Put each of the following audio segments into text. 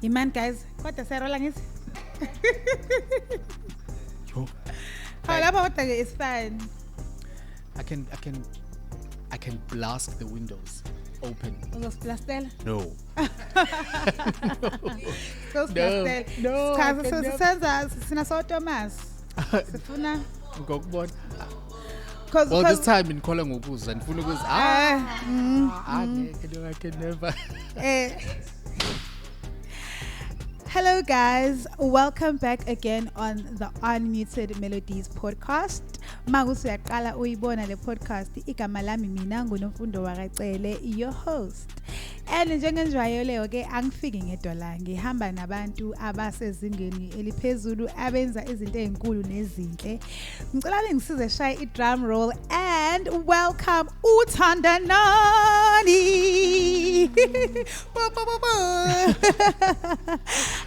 Iman guys, kodwa siyarola ngisi. Yo, Hawu lapha kodwa ke is fine. I can blast the windows open. Uzosiplastela? No. Uzosiplastela. No, I can never. Senza sina so Thomas. Sifuna Ngokubona. cause Well, this time in Kuala Ngobuzwa and Funu goes, I can never. Hello guys, welcome back again on the Unmuted Melodies podcast. Magusu yaqala uyibona le podcast igama lami mina nguNomfundo Wakacele your host. And njengenjwayo leyo ke angifiki ngedwa la ngihamba nabantu abasezingeni eliphezulu abenza izinto ezinkulu nezinhle. Ngicela ngisize shaya i-drum roll and welcome Thandanani.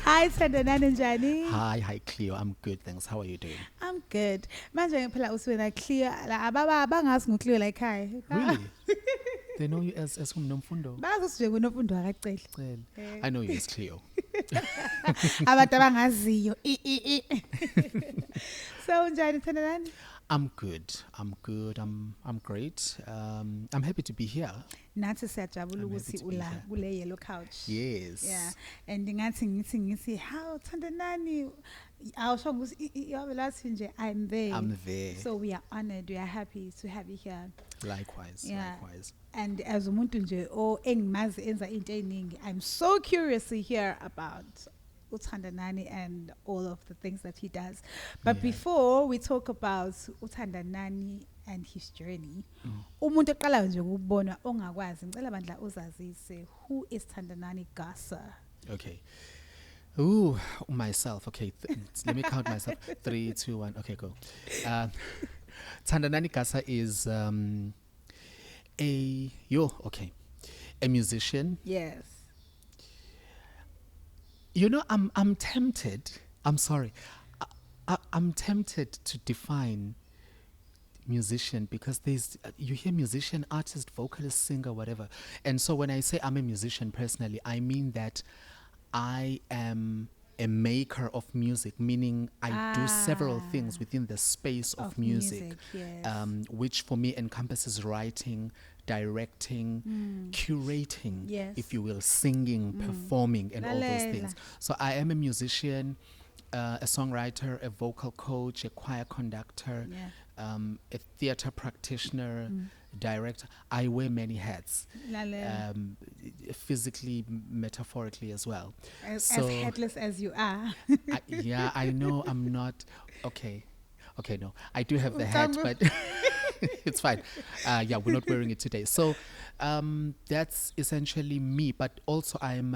Hi Thandanani njani? Hi Cleo, I'm good, thanks. How are you doing? I'm good. Manje phela uswena Cleo la ababa bangazi ngoCleo la ekhaya. Really? They know you as Nomfundo. Bazi nje kuNomfundo Wakacele. I know you as Cleo. Abantu abangaziyo. So njani Thandanani? I'm good. I'm great. I'm happy to be here. Nathi siyajabula ukuthi ula kule yellow couch. Yes. Yeah. And ngithi how Thandanani awusho ukuthi yabe lathi nje I'm there. So we are honored, we are happy to have you here. Likewise. And as umuntu nje engimazi enza into eziningi, I'm so curious to hear about Thandanani and all of the things that he does. But before we talk about Thandanani and his journey, umuntu oqala nje ukubona ongakwazi ngicela bandla uzazise, who is Thandanani Gasa? Okay. Myself. Okay, let me count myself. 3, 2, 1. Okay, go. Thandanani Gasa is a musician. Yes. You know, I'm tempted. I'm sorry. I'm tempted to define musician because there's you hear musician, artist, vocalist, singer, whatever. And so when I say I'm a musician personally, I mean that I am a maker of music, meaning I do several things within the space of music, yes. Which for me encompasses writing, directing, curating, if you will, singing, performing, and all those things. So I am a musician, a songwriter, a vocal coach, a choir conductor, a theater practitioner, director. I wear many hats, physically, metaphorically as well. As headless as you are. I know I'm not. Okay, no. I do have the hat, but it's fine. We're not wearing it today. So that's essentially me. But also I'm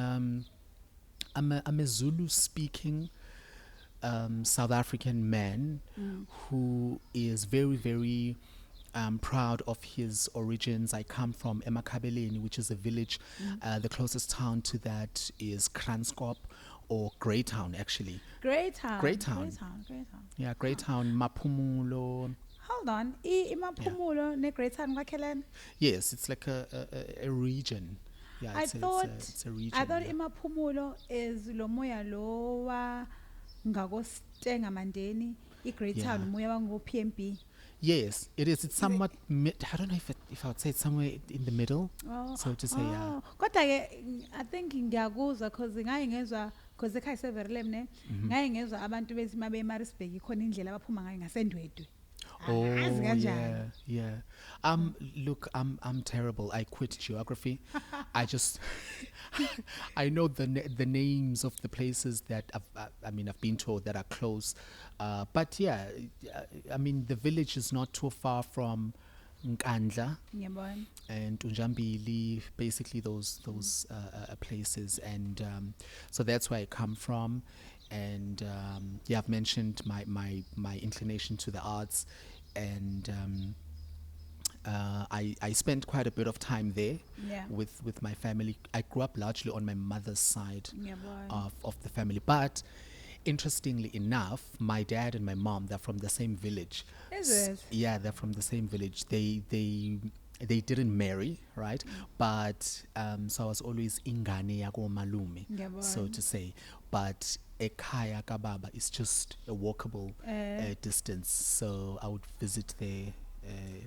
a Zulu speaking South African man who is very, very proud of his origins. I come from Emakhabeleni, which is a village. The closest town to that is Kranskop or Greytown, actually. Greytown. Yeah, Greytown, Maphumulo. Hold on, Maphumulo ne Greytown kwakhelene? Yes, it's like a region. Yeah, it's a region. I thought Maphumulo is lo moya lo wa ngakoStenga Mandeni, Greytown moya wango PMP. Yes, it is. It's somewhat I don't know if I would say it's somewhere in the middle. So to say, yeah. Kodwa ke I think ngiyakuzwa because ngaye ngezwa because ekhaya severelemne ngaye ngezwa abantu bethi mabe eMaritzburg ikhona indlela abaphuma ngayo ngasendwedwe. Yeah. Look, I'm terrible. I quit geography. I know the names of the places that I've been told that are close. But yeah, I mean the village is not too far from Nkandla and Unjambili, basically those places, and so that's where I come from. And I've mentioned my inclination to the arts, and I spent quite a bit of time there with my family. I grew up largely on my mother's side of the family, but interestingly enough, my dad and my mom, they're from the same village. Is it? Yeah, they're from the same village. They they didn't marry, right? But so I was always ingane yako malume, so to say. But ekhaya kababa is just a walkable distance, so I would visit there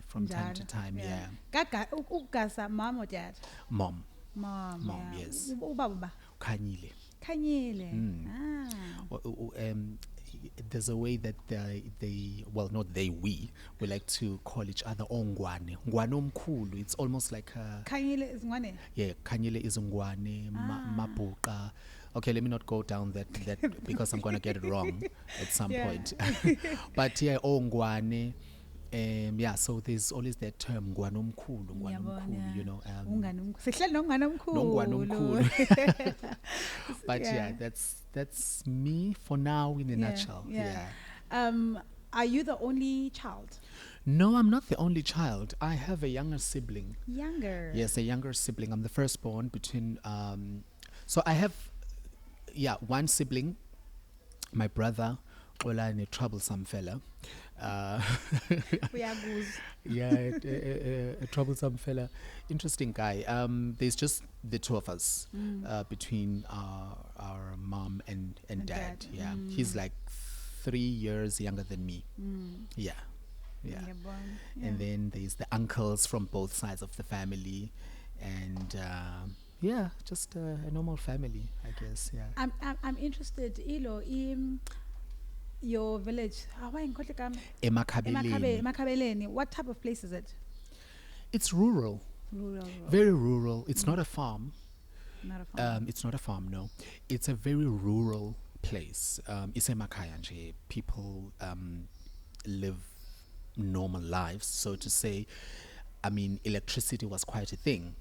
from time to time. Yeah. Ugasa, mom or dad? Mom. Mom, yeah. Yes. Ubaba. Khanyile. Khanyile. There's a way that they well, not they, we like to call each other ongwane. Ngwane omkhulu. It's almost like Khanyile is ngwane. Yeah, Khanyile is ngwane, mabuqa. Okay, let me not go down that because I'm gonna get it wrong at some point. But yeah, ongwane. Yeah, so there's always that term ngwane omkhulu, you know. Nongwane omkhulu. But yeah, that's me for now in a nutshell. Yeah. Are you the only child? No, I'm not the only child. I have a younger sibling. Younger? Yes, a younger sibling. I'm the firstborn between so I have one sibling, my brother, a troublesome fella. Yeah, a troublesome fella. Interesting guy. There's just the two of us between our mom and dad. Yeah, he's like 3 years younger than me. Yeah. And then there's the uncles from both sides of the family, and just a normal family, I guess. Yeah. I'm interested. Your village, Emakhabeleni. Emakhabeleni. What type of place is it? It's rural. Very rural. It's not a farm. Not a farm. It's not a farm, no. It's a very rural place. It's emakhaya nje. People live normal lives, so to say. I mean, electricity was quite a thing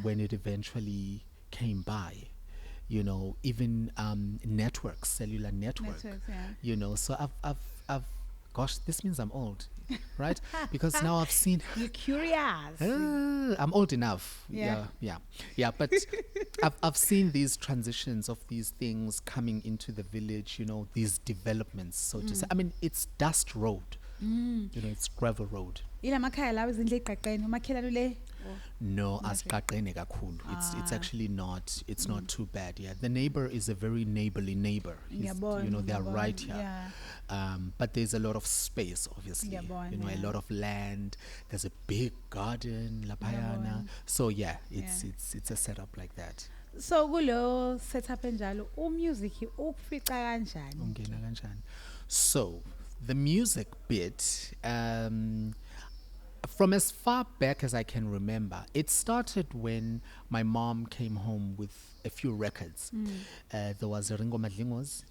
when it eventually came by. You know, even networks, cellular network. You know, so I've gosh, this means I'm old, right? Because now I've seen. You're curious. I'm old enough. Yeah. But I've seen these transitions of these things coming into the village. You know, these developments, so to say. I mean, it's dust road. You know, it's gravel road. No, asiqaqene kakhulu. It's actually not. It's not too bad. Yeah, the neighbor is a very neighborly neighbor. You know, they are right here. But there's a lot of space, obviously. You know, a lot of land. There's a big garden, lapayana. So yeah, it's a setup like that. So kulo setup enjalo, music ukufika kanjani? Ungena kanjani? So the music bit. From as far back as I can remember, it started when my mom came home with a few records. There was Ringo Madlingos,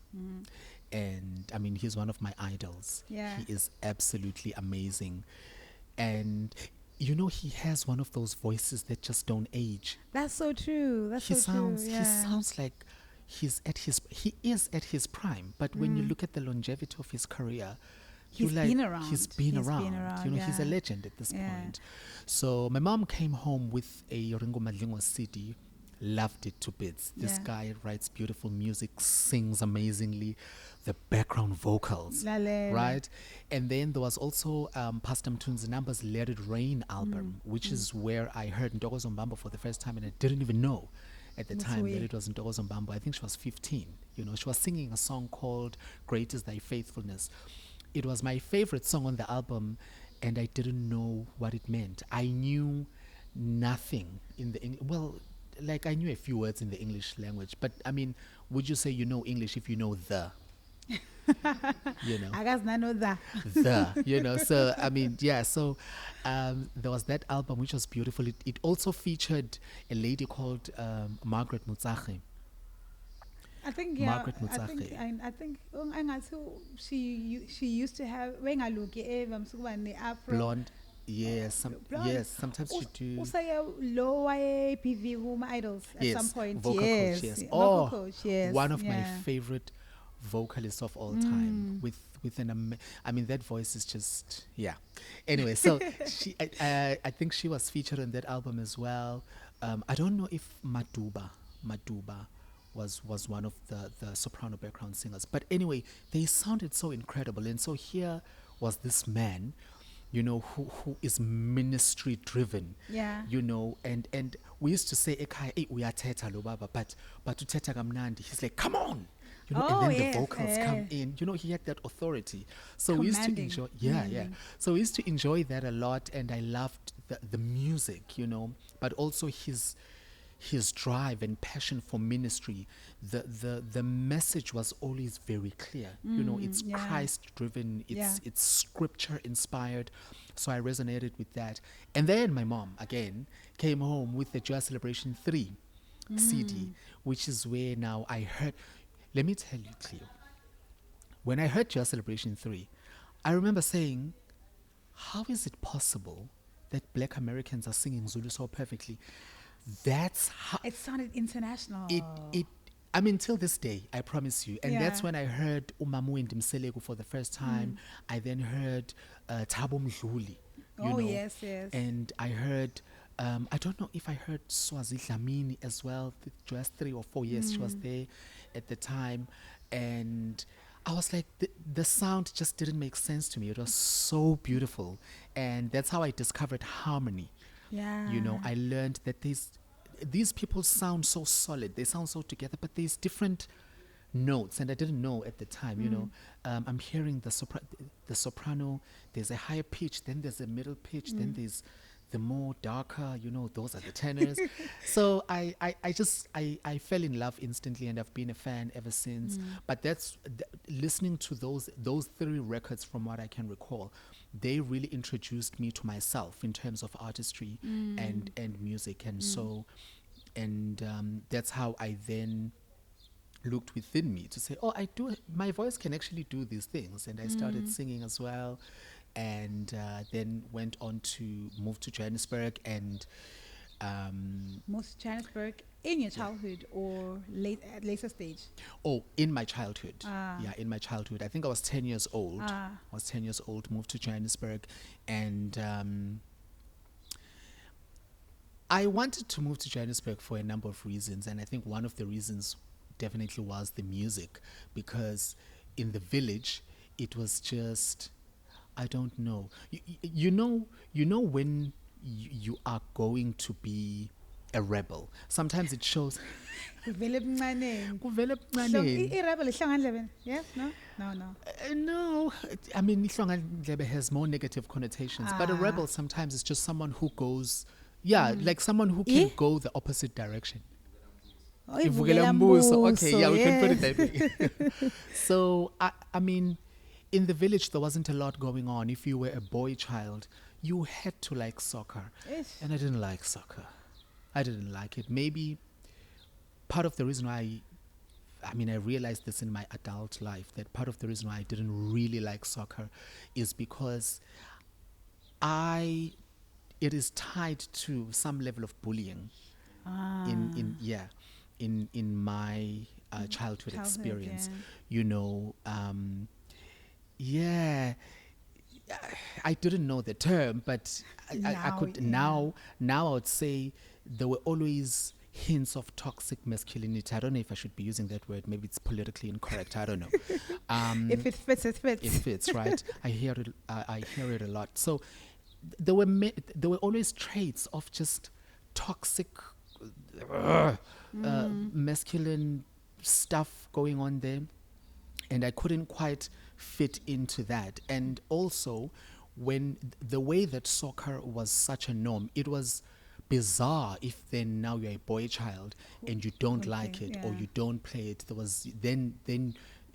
and I mean, he's one of my idols. Yeah. He is absolutely amazing. And, you know, he has one of those voices that just don't age. That's so true. He sounds like he is at his prime. But when you look at the longevity of his career, He's been around. You know, he's a legend at this point. So my mom came home with a Ringo Madlingo CD, loved it to bits. This guy writes beautiful music, sings amazingly, the background vocals, right? And then there was also Pastor Mtunzi Namba's Let It Rain album, which is where I heard Ntokozo Mbambo for the first time, and I didn't even know at the time that it was Ntokozo Mbambo. I think she was 15. You know, she was singing a song called Great Is Thy Faithfulness. It was my favorite song on the album, and I didn't know what it meant. I knew nothing in the I knew a few words in the English language, but I mean, would you say you know English if you know the? You know, I guess I know that. You know, so I mean, yeah. So there was that album which was beautiful. It also featured a lady called Margaret Mutsache. I think Margaret I think she used to have afro blonde. Yes, yes. Sometimes she do. Also, low PV idols at some point. Vocal coach. Yes. Vocal coach. Yes. One of my favorite vocalists of all time. With an I mean, that voice is just Anyway, so I think she was featured on that album as well. I don't know if Maduba was one of the soprano background singers. But anyway, they sounded so incredible. And so here was this man who is ministry driven. Yeah. And we used to say ekhaya, "Hey, uyathetha lo baba, but uthetha kamnandi." He's like, "Come on." And Oh, then the yes, vocals come in. He had that authority. So we used to Commanding. enjoy, yeah. So we used to enjoy that a lot, and I loved the music, but also his drive and passion for ministry. The message was always very clear. It's yeah. Christ driven. Yeah. It's scripture inspired. So I resonated with that. And then my mom again came home with the Joyous Celebration 3 CD, which is where now I heard. Let me tell you, Cleo. When I heard Joyous Celebration 3, I remember saying, how is it possible that Black Americans are singing Zulu so perfectly? That's how It sounded international. I mean, till this day, I promise you. And Yeah. that's when I heard Umamu and Dimseleko for the first time. I then heard Thabo Mdluli. Oh, yes. And I heard, I don't know if I heard Swazi Dlamini as well, just 3 or 4 years she was there at the time. And I was like, the sound just didn't make sense to me. It was so beautiful. And that's how I discovered harmony. Yeah. I learned that these people sound so solid. They sound so together, but there's different notes, and I didn't know at the time. I'm hearing the soprano. There's a higher pitch, then there's a middle pitch, then there's the more darker. Those are the tenors. So I fell in love instantly, and I've been a fan ever since. But that's listening to those 3 records, from what I can recall, they really introduced me to myself in terms of artistry and music. And so that's how I then looked within me to say, my voice can actually do these things. And I started singing as well, and then went on to move to Johannesburg. And Moved to Johannesburg in your childhood or at later stage? In my childhood. Yeah, in my childhood. I think I was 10 years old. Moved to Johannesburg. And I wanted to move to Johannesburg for a number of reasons. And I think one of the reasons definitely was the music. Because in the village, it was just, I don't know. You know when you are going to be a rebel. Sometimes it shows. Kuvele ebuncane. Rebel ihlangandlebe. Yes? No. No, I mean, Ihlangandlebe has more negative connotations. But a rebel sometimes is just someone who goes, like someone who can go the opposite direction. Ivukela mbuso. Okay, yeah, we can put it that way. So, I mean, in the village, there wasn't a lot going on. If you were a boy child, you had to like soccer. And I didn't like soccer. I didn't like it. Maybe part of the reason why, I realized this in my adult life, that part of the reason why I didn't really like soccer is because it is tied to some level of bullying in my childhood experience. I didn't know the term, but I could now I would say there were always hints of toxic masculinity. I don't know if I should be using that word. Maybe it's politically incorrect. I don't know. If it fits, it fits. It fits, right? I hear it a lot. So there were always traits of just toxic masculine stuff going on there, and I couldn't quite fit into that. And also, when the way that soccer was such a norm, it was bizarre if then now you're a boy child and you don't like it or you don't play it. There was then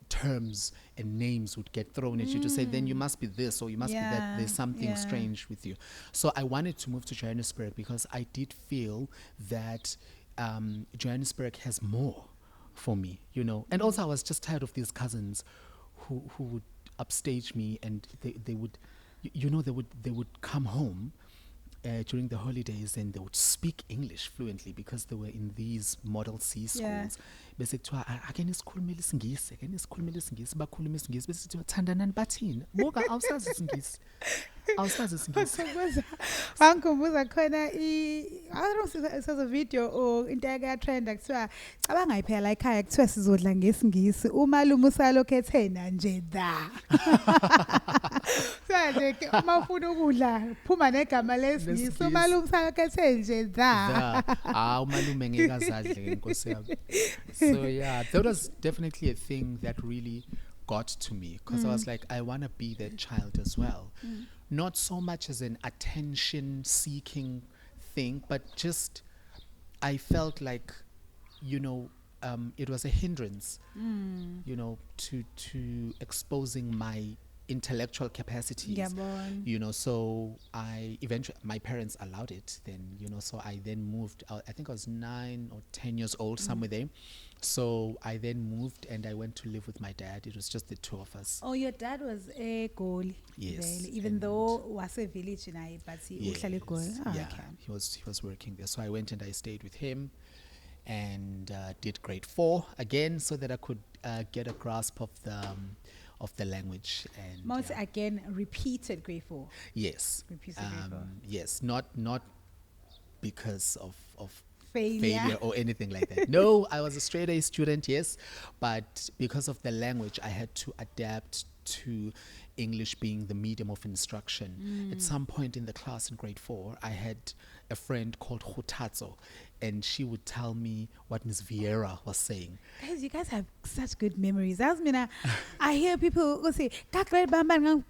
terms and names would get thrown at you to say, then you must be this or you must be that. There's something strange with you. So I wanted to move to Johannesburg because I did feel that Johannesburg has more for me, And also I was just tired of these cousins who would upstage me, and they would come home during the holidays, and they would speak English fluently because they were in these Model C schools. bese kuthiwa ake nisikhulumele isingisi bakhuluma isingisi bese kuthiwa thandanani bathini buka awusazi isingisi Wangikhumbuza khona I don't know if a video or into trend kuthiwa cabanga iphela la ekhaya kuthiwa sizodla ngesingisi umalume usalokho ethena nje da. Sanje mawufuna ukudla phuma negama lesingisi umalume usalokho ethena nje da. Umalume ngeke azadle nkosi yami. So yeah, that was definitely a thing that really got to me because I was like, I want to be that child as well. Not so much as an attention seeking thing, but just I felt like, it was a hindrance, to exposing my intellectual capacities. So I eventually, my parents allowed it then, so I then moved out. I think I was 9 or 10 years old, somewhere there. So I then moved and I went to live with my dad. It was just the two of us. Oh, your dad was a Goli. Yes. Even though was a village in but he yes, okay. He was working there. So I went and I stayed with him and did grade 4 again so that I could get a grasp of the language. And most again repeated grade 4. Yes. Repeated grade 4. Yes, not because of failure or anything like that. No, I was a straight A student, yes, but because of the language, I had to adapt to English being the medium of instruction. At some point in the class in grade 4, I had a friend called Hutatso, and she would tell me what Miss Vieira was saying. Guys, you guys have such good memories. I hear people who say, guys, grade 11,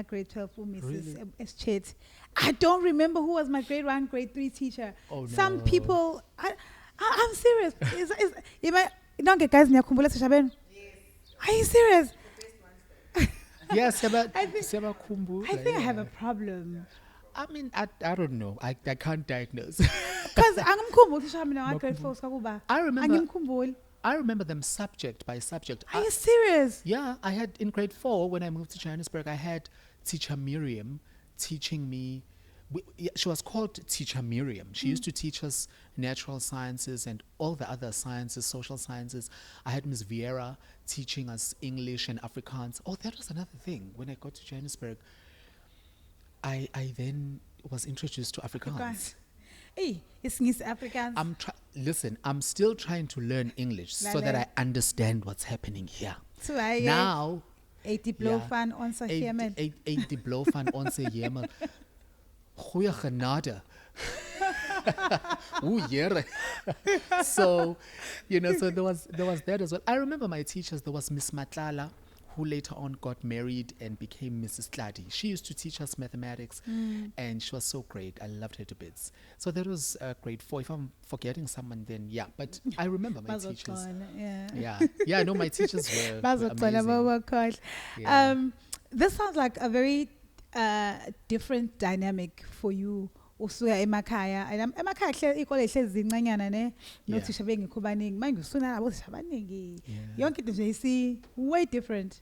grade 12, Mrs. Chet. I don't remember who was my grade 1, grade 3 teacher. Oh, no. Some people, I'm serious. Don't get guys, are you serious? Yes, I think I have a problem. I mean, I don't know. I can't diagnose. Because I remember them subject by subject. Are you serious? Yeah, I had in grade 4 when I moved to Johannesburg, I had teacher Miriam teaching me. She was called Teacher Miriam. She used to teach us natural sciences and all the other sciences, social sciences. I had Miss Vieira teaching us English and Afrikaans. Oh, that was another thing. When I got to Johannesburg, I then was introduced to Afrikaans. Hey, it's Afrikaans. Listen, I'm still trying to learn English so that I understand what's happening here. So now, 80 van onze hemel. 80 van onze hemel. Goeie genade. So, so there was that as well. I remember my teachers. There was Miss Matlala, who later on got married and became Mrs. Tladi. She used to teach us mathematics, and she was so great. I loved her to bits. So that was grade 4. If I'm forgetting someone, then yeah. But I remember my teachers. Yeah. No, my teachers were amazing. Yeah. This sounds like a very different dynamic for you. Usuya emakhaya and emakhaya hle ikole hlezi zincanyana ne nothisha bengikho baningi manje usuna labo thisha baningi yonke into nje isi way different.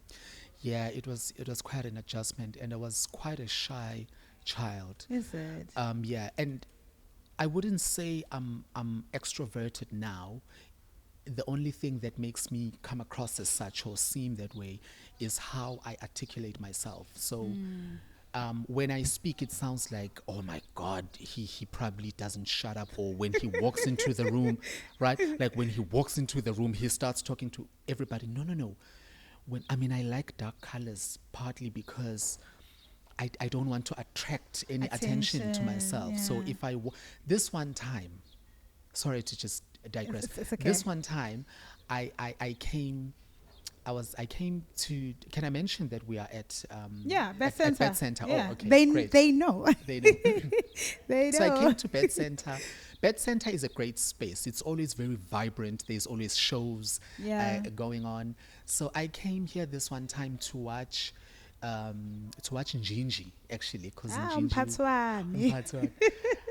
Yeah, it was quite an adjustment, and I was quite a shy child. Is it? Yeah, and I wouldn't say I'm extroverted now. The only thing that makes me come across as such or seem that way is how I articulate myself. So when I speak, it sounds like, oh my God, he probably doesn't shut up. Or when he walks into the room, right? Like when he walks into the room, he starts talking to everybody. No. I like dark colors partly because I don't want to attract any attention to myself. Yeah. So if this one time, sorry to just digress. It's okay. This one time, I came to. Can I mention that we are at Bed Center? Bed Center. Yeah. Oh, okay. They know. They know. They know. So I came to Bed Center. Bed Center is a great space. It's always very vibrant. There's always shows going on. So I came here this one time to watch Njinji, actually, because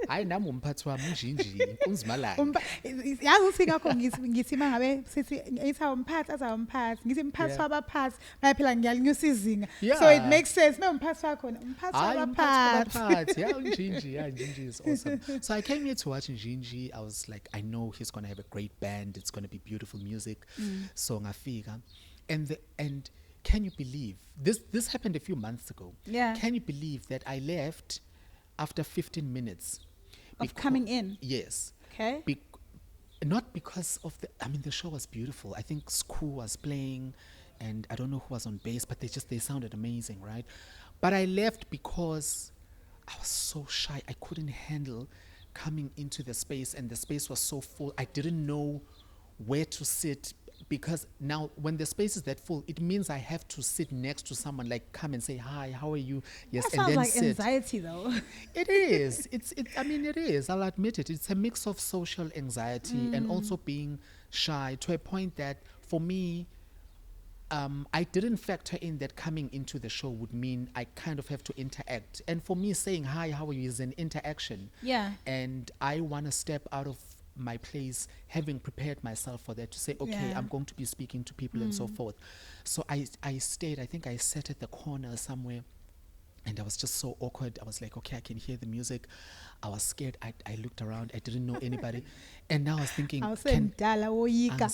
Hayi nami umphathi wami unjinji unzimalanga. Yazi ukuthi ngakho ngithi mangabe sithi ngithi awumphathi azamphathi ngithi mphathi Yeah. wabaphathi manje phela ngiyalinyusa izinga so Yeah. it makes sense umphathi wakho umphathi Hayi wabaphathi umphathi yeah unjinji yeah Njinji is awesome. So I came here to watch Njinji. I was like I know he's going to have a great band. It's going to be beautiful music. So ngafika and can you believe this happened a few months ago. Yeah. Can you believe that I left after 15 minutes of coming in? Yes. Okay. Not because of the show was beautiful. I think Sku was playing and I don't know who was on bass, but they sounded amazing, right? But I left because I was so shy. I couldn't handle coming into the space and the space was so full. I didn't know where to sit because now when the space is that full, it means I have to sit next to someone, like come and say, hi, how are you? Yes, That and sounds then like sit. anxiety though. It is. It is. I'll admit it. It's a mix of social anxiety and also being shy to a point that for me, I didn't factor in that coming into the show would mean I kind of have to interact. And for me, saying hi, how are you is an interaction. Yeah. And I want to step out of my place, having prepared myself for that, to say, okay, Yeah. I'm going to be speaking to people and so forth. So I stayed. I think I sat at the corner somewhere. And I was just so awkward. I was like, okay, I can hear the music. I was scared. I looked around. I didn't know anybody. And now I was thinking, I was saying Dala woyika.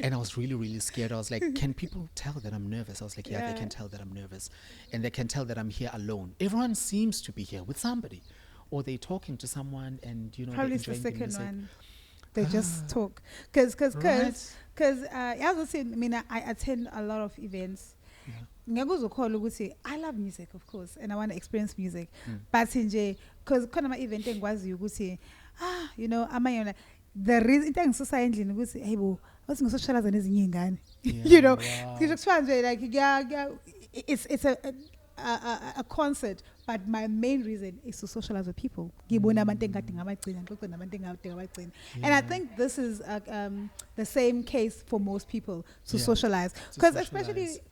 and I was really, really scared. I was like, can people tell that I'm nervous? I was like, yeah, they can tell that I'm nervous. And they can tell that I'm here alone. Everyone seems to be here with somebody. Or they're talking to someone and, Probably they're it's the enjoying second music. one. They just talk. Because I attend a lot of events. I love music, of course, and I want to experience music. But because khona ama-event engikwaziyo ukuthi amanye yona the reason into engisisa endlini ukuthi hey bo wathi ngisosocialize nezinye iy'ngane kuthiwa nje like it's a concert, but my main reason is to socialize with people. Ngibona abantu engikade ngabagcina ngixoxe nabantu engikade ngabagcina. And I think this is the same case for most people to socialize, because especially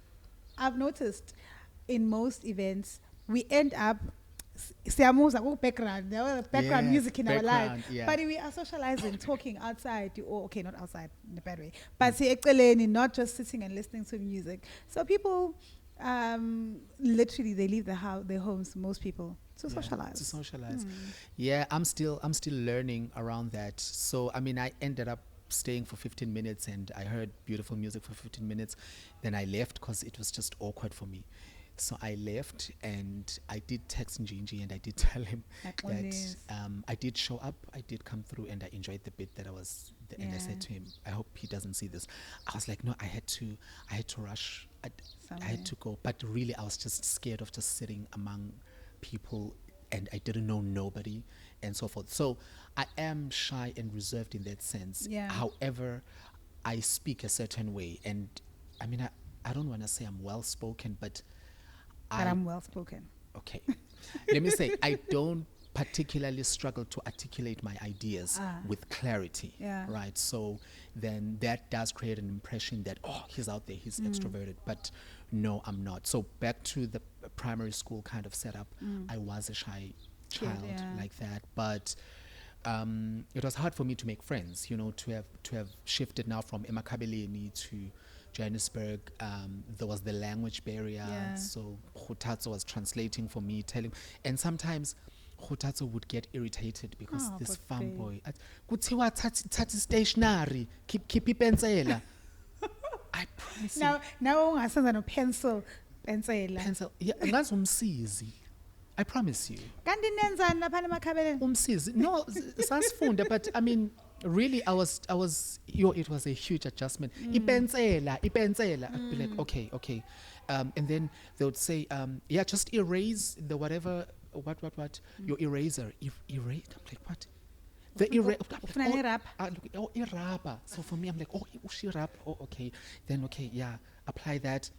I've noticed in most events we end up background music in our life, but we are socializing, talking outside, or okay, not outside in a bad way, but not just sitting and listening to music. So people literally they leave their homes, most people, to socialize. Yeah, I'm still learning around that. So I ended up staying for 15 minutes and I heard beautiful music for 15 minutes. Then I left because it was just awkward for me. So I left and I did text Njinji and I did tell him that I did show up, I did come through and I enjoyed the bit that I was, and I said to him, I hope he doesn't see this. I was like, no, I had to rush. I had to go. But really I was just scared of just sitting among people and I didn't know nobody and so forth. So I am shy and reserved in that sense. Yeah. However, I speak a certain way and I don't want to say I'm well spoken, but I'm well spoken. Okay. Let me say, I don't particularly struggle to articulate my ideas with clarity. Yeah. Right. So then that does create an impression that, oh, he's out there, he's extroverted. But no, I'm not. So back to the primary school kind of setup, I was a shy child like that. But it was hard for me to make friends, to have shifted now from Emakhabeleni to Johannesburg. There was the language barrier, so Khutatso was translating for me, telling, and sometimes Khutatso would get irritated because this farm boy, kuthiwa thathi stationery, keep ipensela. I promise you. Now ungasenza no pencil. Yeah, ngazumsizi. I promise you. Kanti nenzani lapha emakhabeleni? Umsizi. No, sasifunda, but really it was a huge adjustment. Ipensela. I'd be like, okay. And then they would say, just erase the whatever, what, your eraser. Erase. I'm like, what? The eraser. Irapa. So for me, I'm like, ushirap. Okay. Then, apply that.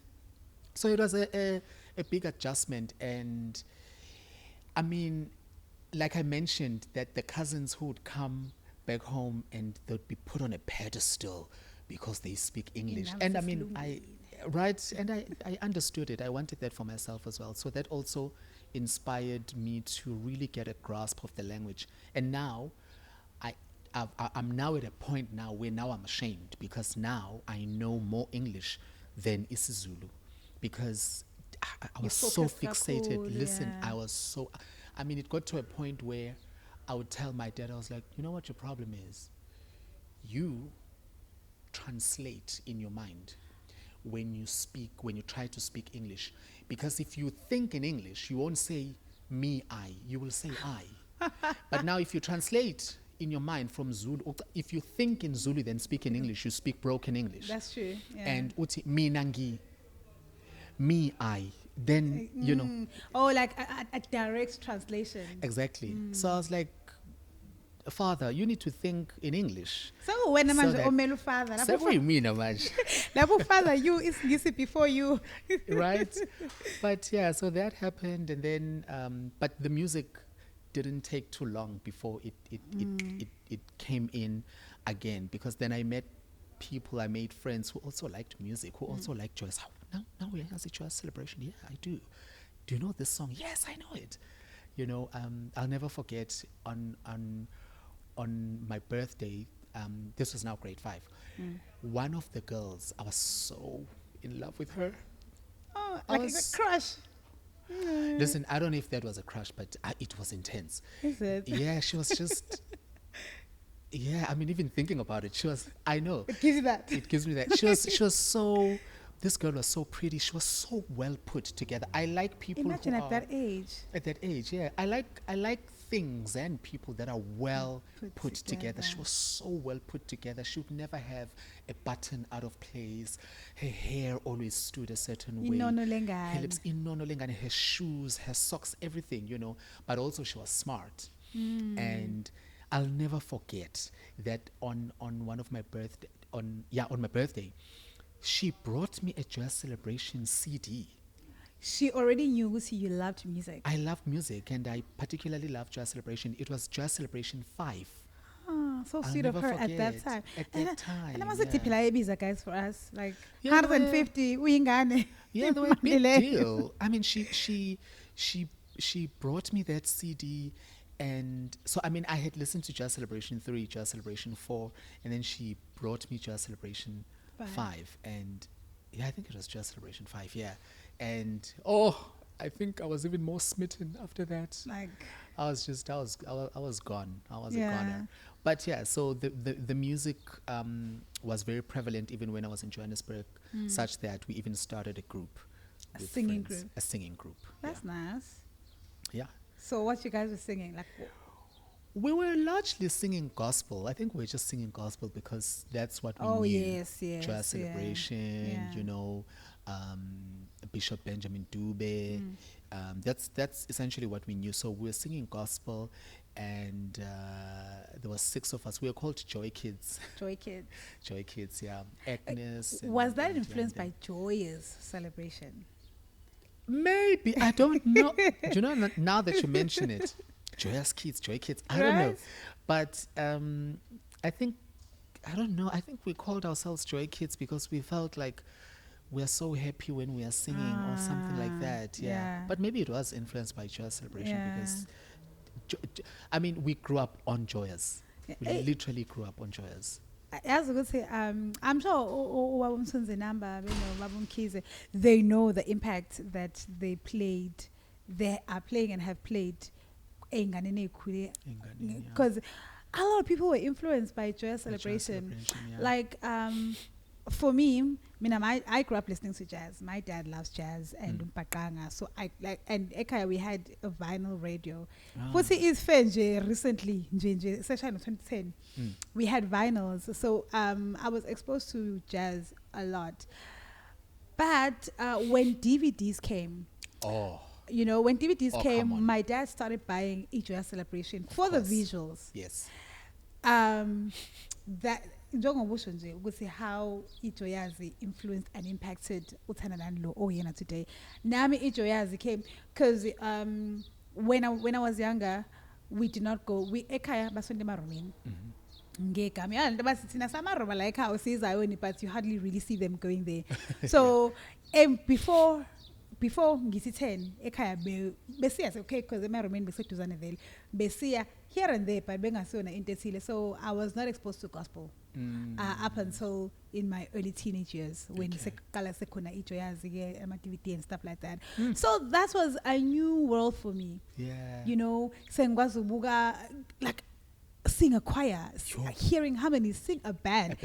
So it was a big adjustment. And like I mentioned, that the cousins who would come back home and they'd be put on a pedestal because they speak English. And I understood it. I wanted that for myself as well. So that also inspired me to really get a grasp of the language. And now, I'm now at a point now where now I'm ashamed because now I know more English than isiZulu because I was so fixated. Listen, yeah. I mean, it got to a point where I would tell my dad, I was like, you know what your problem is? You translate in your mind when you try to speak English. Because if you think in English, you won't say me, I. You will say I. But now if you translate in your mind from Zulu, if you think in Zulu, then speak in English, you speak broken English. That's true. Yeah. And uti mina ngi, me, I. Then, you know. Oh, like a direct translation. Exactly. So I was like, Father, you need to think in English. So when I'm that- father, So what do you mean, manje? Labo father, you is before you. Right? But yeah, so that happened, and then, but the music didn't take too long before it came in again, because then I met people, I made friends who also liked music, who also liked Joyous. Now we have a Joyous celebration. Yeah, I do. Do you know this song? Yes, I know it. You know, I'll never forget on my birthday. This was now grade 5. One of the girls, I was so in love with her. Oh, like a crush. Listen, I don't know if that was a crush, but it was intense. Is it? Yeah, she was just. Yeah, I mean, even thinking about it, she was. I know. It gives you that. It gives me that. She was so. This girl was so pretty. She was so well put together. I like people. Imagine who at that age. At that age, yeah. I like things and people that are well put together. She was so well put together. She would never have a button out of place. Her hair always stood a certain way. Her lips, her shoes, her socks, everything, you know. But also she was smart. And I'll never forget that on one of my birthday, on my birthday, she brought me a Joyous Celebration CD. She already knew you loved music. I loved music, and I particularly loved Joyous Celebration. It was Joyous Celebration 5. Oh, so I'll sweet of never her at that time. At that time. And I must say, Ibiza, guys, for us. Like, Yeah, 150, uyingane. Yeah, they were a big deal. I mean, she brought me that CD. And so, I mean, I had listened to Joyous Celebration 3, Joyous Celebration 4, and then she brought me Joyous Celebration 5. And yeah, I think it was Joyous Celebration 5, yeah. And I think I was even more smitten after that. Like, I was gone. I was a goner. But yeah, so the music was very prevalent even when I was in Johannesburg, such that we even started a group. A singing group. A singing group. That's nice. Yeah. So what you guys were singing? Like, we were largely singing gospel. I think we were just singing gospel because that's what we knew. Yes. Joyous Celebration, you know, Bishop Benjamin Dube. That's essentially what we knew. So we were singing gospel, and there were 6 of us. We were called Joy Kids. Joy Kids. Joy Kids, yeah. Agnes. Was that influenced by Joyous Celebration? Maybe. I don't know. Do you know, now that you mention it, Joyous Kids, Joy Kids, I don't know. But I don't know. I think we called ourselves Joy Kids because we felt like we're so happy when we are singing or something like that. Yeah. But maybe it was influenced by Joyous Celebration because, I mean, we grew up on Joyous. We literally grew up on Joyous. As I would say, I'm sure they know the impact that they are playing and have played. Because a lot of people were influenced by Joyous Celebration. Like, for me, I grew up listening to jazz. My dad loves jazz and umpaqanga. So I like, and Ekaya, we had a vinyl radio. What is Fenje recently, especially in 2010, we had vinyls. So I was exposed to jazz a lot. But when DVDs came, you know, when DVDs came, my dad started buying each Joyous Celebration for the visuals. Yes. That njengobusho nje ukuthi how iJoyazi influenced and impacted uThandanani lo oyena today. Nami iJoyazi came because when I was younger, we did not go. We ekhaya basonde emarumini. Ngegama yabantu basithina samaroma la ekhaya usizayo but you hardly really see them going there. So before before ngisi 10 ekhaya besiya okay because emaromeni beseduzane vele besiya here and there but bengasiyona into ethile, so I was not exposed to gospel up until in my early teenage years when sekala sekhona iJoyous ke ama-DVD and stuff like that. So that was a new world for me. You know, sengikwazi ubuka like sing a choir, hearing harmonies, sing a band,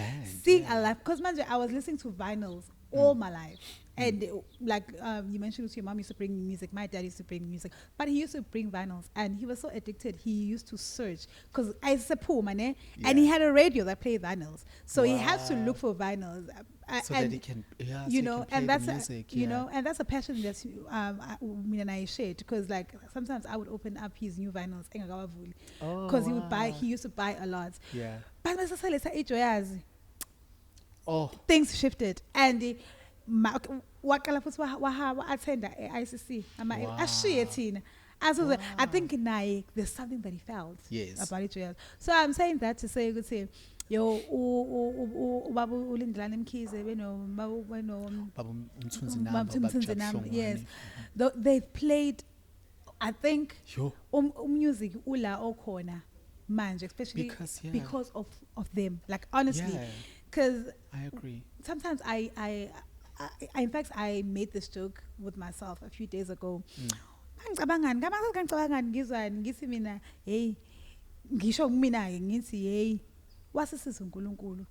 sing a live. Because I was listening to vinyls all my life. And like you mentioned, your mom used to bring music. My dad used to bring music, but he used to bring vinyls, and he was so addicted. He used to search because I was a poor man, and he had a radio that played vinyls, so he had to look for vinyls. So that he can, you so know, and that's music, you know, and that's a passion that me and I shared, because like sometimes I would open up his new vinyls because he used to buy a lot. But things shifted, and waqala futhi wa-attenda e-ICC ashiye thina. I think there's something that he felt about it. So I'm saying that to say, yo ubaba uLindlana Mkhize yes, they've played, I think, music ula okhona manje, especially because of them, like honestly, because I agree. Sometimes I in fact I made this joke with myself a few days ago. Ngithi mina hey ngisho kumina ke ngithi hey wasisiza uNkulunkulu.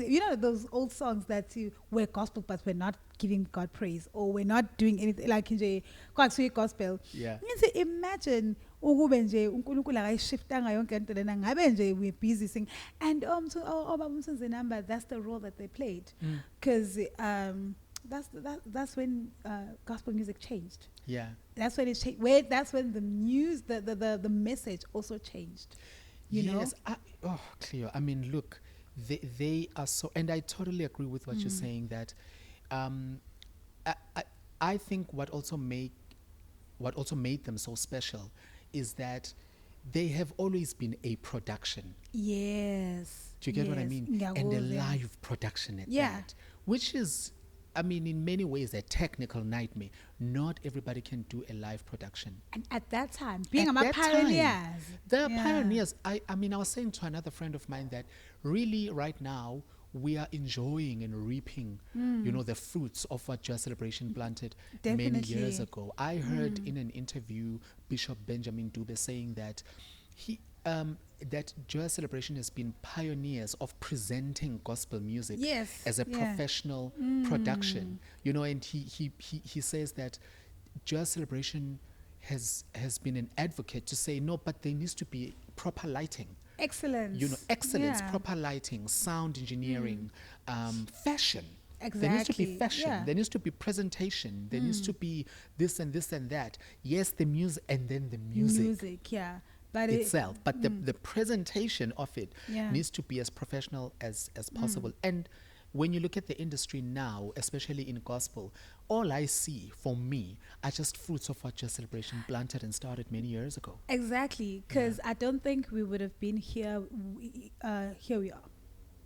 You know those old songs that were gospel but we're not giving God praise, or we're not doing anything like nje kwakuthiwa gospel. Ngithi imagine ukube nje uNkulunkulu akayishiftanga yonke into lena, ngabe nje we're busy singing. And Baba Mthunzi number, that's the role that they played, because that's when gospel music changed. That's when it changed. That's when the message also changed. You know? Cleo. I mean, look, they are so, and I totally agree with what you're saying, that I think what also made them so special is that they have always been a production. Yes. Do you get what I mean? And a live production at that, which is, I mean, in many ways, a technical nightmare. Not everybody can do a live production. And at that time, being pioneers. They're pioneers. I mean, I was saying to another friend of mine that really right now, we are enjoying and reaping, you know, the fruits of what Joyous Celebration planted many years ago. I heard in an interview Bishop Benjamin Dube saying that that Joyous Celebration has been pioneers of presenting gospel music as a professional production, you know, and he says that Joyous Celebration has been an advocate to say no, but there needs to be proper lighting. Excellence. You know, excellence, proper lighting, sound engineering, fashion. Exactly. There needs to be fashion. There needs to be presentation. There needs to be this and this and that. Yes, the music, and then the music. But itself. But the presentation of it needs to be as professional as possible. And when you look at the industry now, especially in gospel, all I see for me are just fruits of what Joyous Celebration planted and started many years ago. Exactly, because I don't think we would have been here. Here we are.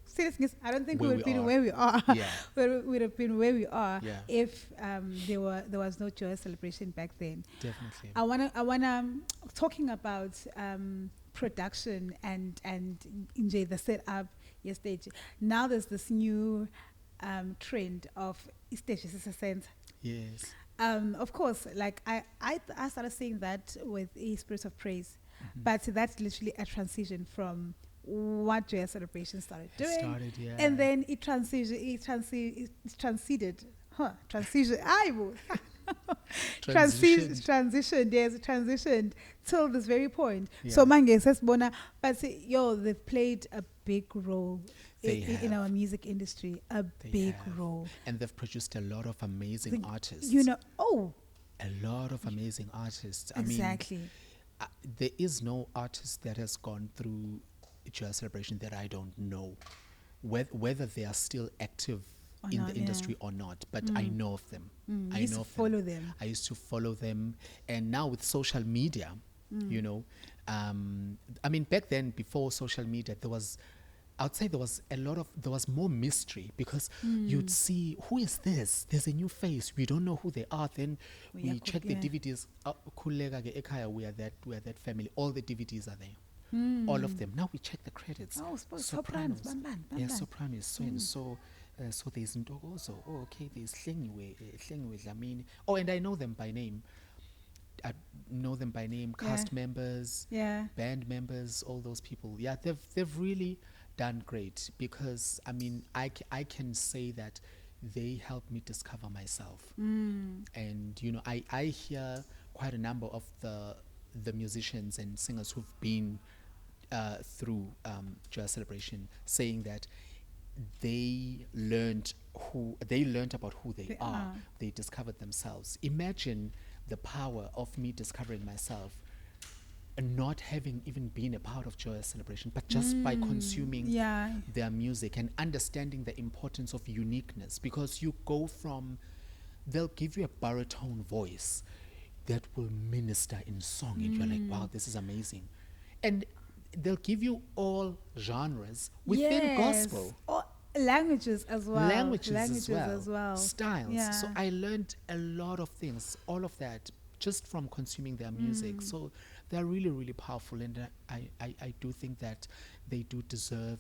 Seriously, I don't think we would have been where we are. We would have been where we are if there was no Joyous Celebration back then. Definitely. I wanna talking about production and enjoy the setup. Stage. Now there's this new trend of stage assistant. Yes. Of course, like I started seeing that with a Spirit of Praise, but that's literally a transition from what Joyous Celebration started doing, and then it transitioned. Transitioned till this very point. So Mange says Bona, but they've played a big role in our music industry, a big role, and they've produced a lot of amazing artists. You know, a lot of amazing artists. Exactly. I mean, there is no artist that has gone through Joyous Celebration that I don't know, whether they are still active in the industry or not, but I know of them. I used to follow them. I used to follow them, and now with social media, you know, I mean, back then, before social media, there was I'd say there was more mystery because you'd see, who is this? There's a new face. We don't know who they are. Then we check the DVDs. Khuleka ke ekhaya, we are that family. All the DVDs are there. All of them. Now we check the credits. Oh, sopranos. Yeah, sopranos. So and so. So there's Ntokozo. Oh, okay. There's Hlengiwe Dlamini. Oh, and I know them by name. I know them by name. Cast members, band members, all those people. Yeah, they've really done great because I mean I can say that they helped me discover myself. And you know I hear quite a number of the musicians and singers who've been through Joyous Celebration saying that they learned about who they are. They discovered themselves. Imagine the power of me discovering myself and not having even been a part of Joyous Celebration, but just by consuming their music and understanding the importance of uniqueness, because you go from, they'll give you a baritone voice that will minister in song and you're like, wow, this is amazing. And they'll give you all genres within gospel. Languages as well. Languages as well. Styles. Yeah. So I learned a lot of things, all of that, just from consuming their music. So they're really, really powerful. And I do think that they do deserve,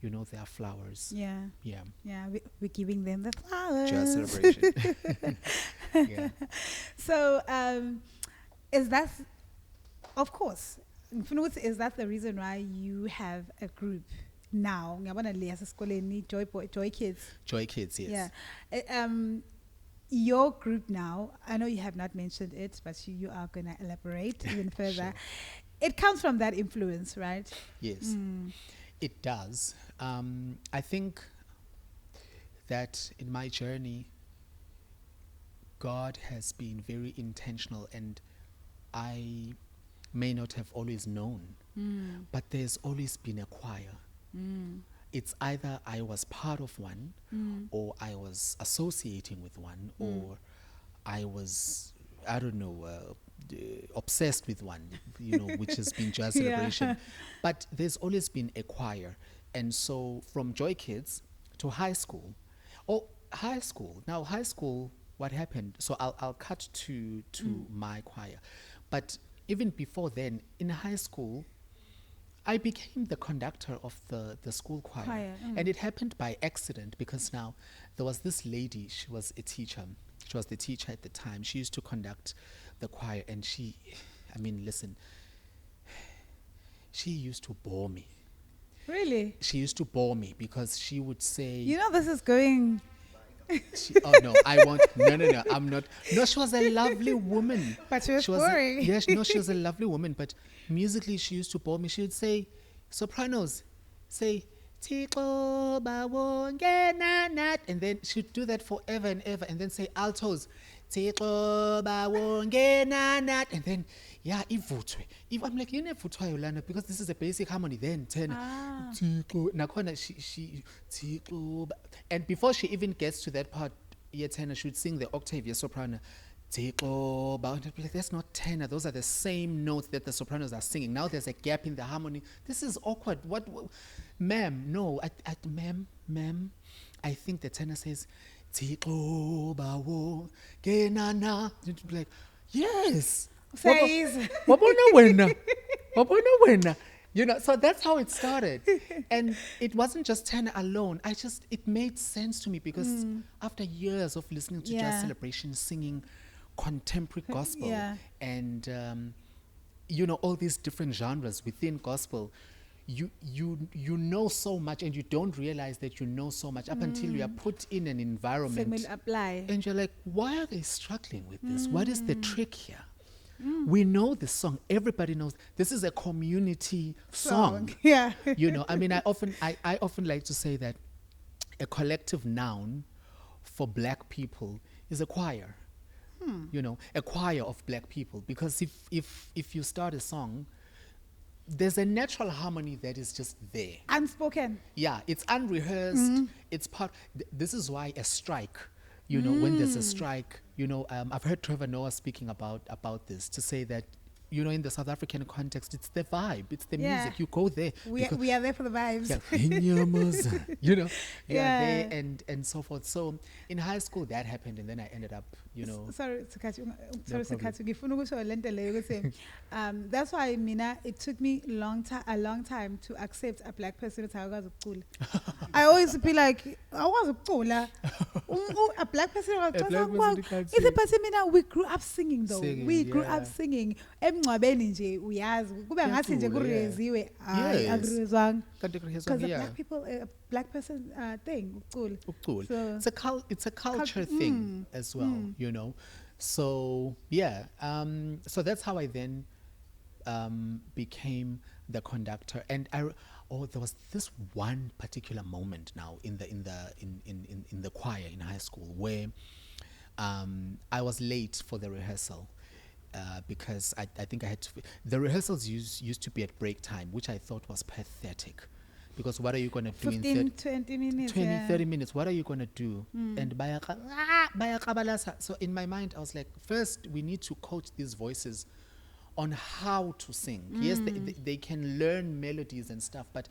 you know, their flowers. Yeah. Yeah. Yeah, we're giving them the flowers. Joyous Celebration. Yeah. So is that, of course, is that the reason why you have a group now? Joy Kids. Joy Kids, yes. Yeah. Your group now, I know you have not mentioned it, but you are going to elaborate even further. Sure. It comes from that influence, right? Yes, it does. I think that in my journey, God has been very intentional, and I may not have always known, but there's always been a choir. It's either I was part of one, or I was associating with one, or I was, I don't know, obsessed with one, you know, which has been Joyous Celebration. But there's always been a choir. And so from Joy Kids to high school, now high school, what happened? So I'll cut to my choir. But even before then, in high school, I became the conductor of the school choir. And it happened by accident because now there was this lady, she was a teacher. She was the teacher at the time. She used to conduct the choir, and she used to bore me. Really? She used to bore me because she would say... You know, this is going... oh no, I won't. No, I'm not. No, she was a lovely woman. But she was boring. Yes, no, she was a lovely woman. But musically, she used to bore me. She would say, sopranos, say, Tixo bawonge nanat, and then she'd do that forever and ever, and then say altos, Tixo bawonge nanat, and then ivutwe. If I'm like, you never vutwa Yolanda, because this is a basic harmony. Then turn nakhona she and before she even gets to that part, tenor, she would sing the octave, soprano. Like, that's not tenor. Those are the same notes that the sopranos are singing. Now there's a gap in the harmony. This is awkward. What ma'am? No, ma'am. I think the tenor says, like, yes. Says. You know, so that's how it started. And it wasn't just tenor alone. It made sense to me because after years of listening to Joyous Celebration, singing contemporary gospel and, you know, all these different genres within gospel, you know so much, and you don't realize that you know so much up until you are put in an environment. And you're like, why are they struggling with this? What is the trick here? We know the song. Everybody knows this is a community song. Yeah. You know, I mean, I often like to say that a collective noun for black people is a choir. You know, a choir of black people. Because if you start a song, there's a natural harmony that is just there. Unspoken. Yeah, it's unrehearsed. It's part. This is why a strike. You know, when there's a strike, you know, I've heard Trevor Noah speaking about this, to say that you know, in the South African context, it's the vibe, it's the Yeah. music. You go there. We are there for the vibes. You know, Yeah. there and so forth. So in high school that happened, and then I ended up, you know. Sorry, Sikhathi, problem. Sikhathi, ngifuna ukusho lento leyo ukuthi, that's why mina it took me a long time to accept a black person ukuthi akwazi ukucula. I always feel like akwazi ukucula. A black person it's a person mina we grew up singing though. We grew up singing. Emncwabeni nje uyazi kube ngathi nje kureziwe akurezwanga. Because black people black person thing ukucula. So it's a culture thing as well, you know. So yeah, so that's how I then became the conductor. And there was this one particular moment now in the choir in high school where I was late for the rehearsal. Because I think I had to. The rehearsals used to be at break time, which I thought was pathetic. Because what are you going to do 15, in 20 minutes? 30 minutes? What are you going to do? And so in my mind, I was like, first, we need to coach these voices on how to sing. Yes, they can learn melodies and stuff, but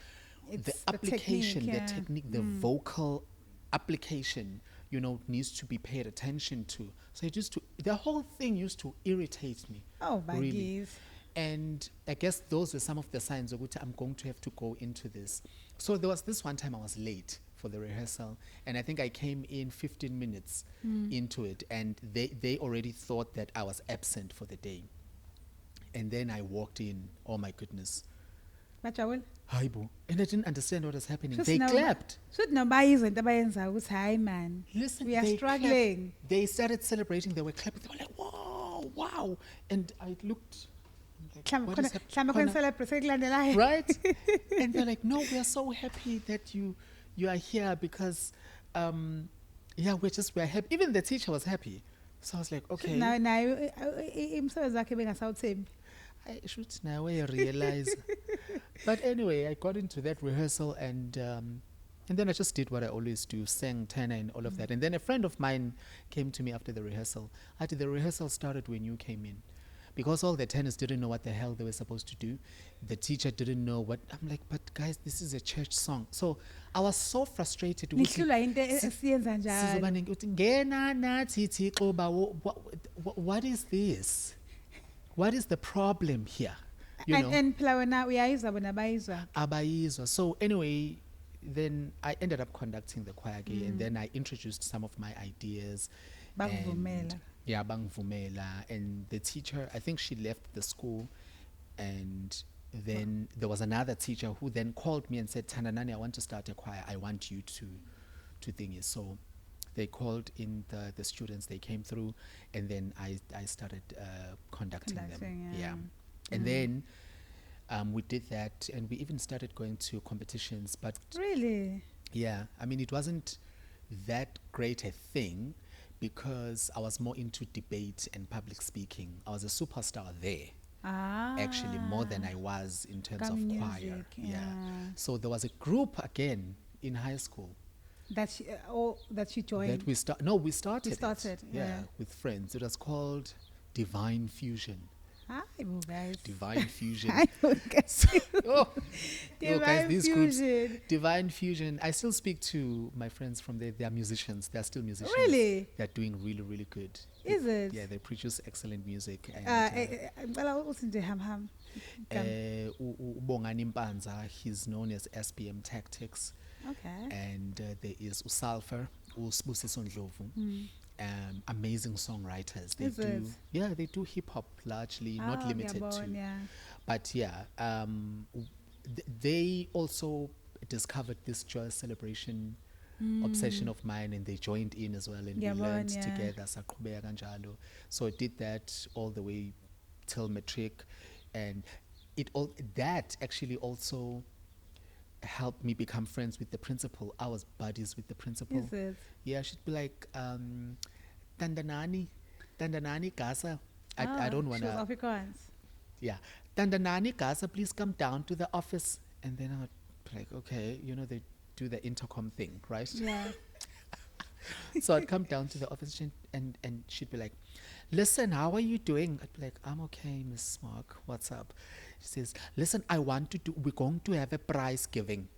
the application, the technique, the vocal application, you know, needs to be paid attention to. So the whole thing used to irritate me. Oh, my really. geez. And I guess those were some of the signs of which I'm going to have to go into this. So there was this one time I was late for the rehearsal, and I think I came in 15 minutes into it, and they already thought that I was absent for the day. And then I walked in, oh my goodness. Bajabule? Haibo. And I didn't understand what was happening. They clapped. Man. Listen, we are struggling. Clapped. They started celebrating. They were clapping. They were like, whoa, wow. And I looked. Like, what is happening? Right? And they're like, no, we are so happy that you are here because, we're happy. Even the teacher was happy. So I was like, okay. I should now realize. But anyway, I got into that rehearsal and then I just did what I always do, sang tenor and all of that. And then a friend of mine came to me after the rehearsal. After the rehearsal started when you came in. Because all the tenors didn't know what the hell they were supposed to do. The teacher didn't know what. I'm like, but guys, this is a church song. So I was so frustrated. What is this? What is the problem here? You know? So anyway, then I ended up conducting the choir again, and then I introduced some of my ideas. Yeah, Bangvumela. And the teacher, I think she left the school, and then there was another teacher who then called me and said, Thandanani, I want to start a choir. I want you to think it. So they called in the students, they came through, and then I started conducting them. Yeah. And then we did that, and we even started going to competitions. But really? Yeah. I mean, it wasn't that great a thing because I was more into debate and public speaking. I was a superstar there. Actually, more than I was in terms of music, choir. Yeah. So there was a group again in high school. That you joined? That we started. No, we started. You started, yeah, with friends. It was called Divine Fusion. Hi, guys. Divine Fusion. I don't guess. Divine Fusion. Groups, Divine Fusion. I still speak to my friends from there. They are musicians. They are still musicians. Really? They're doing really, really good. Is it? Yeah, they produce excellent music. Ubongani Mpanza, he's known as SPM Tactics. Okay. And there is Usalfer, Usbusiso Ndlovu. Amazing songwriters. They do hip hop largely, not limited to. Yeah. But yeah, they also discovered this Joyous celebration obsession of mine, and they joined in as well, and we learned together. So I did that all the way till matric, and that actually also helped me become friends with the principal. I was buddies with the principal. Is it? Yeah, she'd be like, Thandanani Gasa. I don't want to. She was Afrikaans. Yeah. Thandanani Gasa, please come down to the office. And then I'd be like, okay, they do the intercom thing, right? Yeah. So I'd come down to the office and she'd be like, listen, how are you doing? I'd be like, I'm okay, Miss Mark. What's up? She says, listen, we're going to have a prize giving.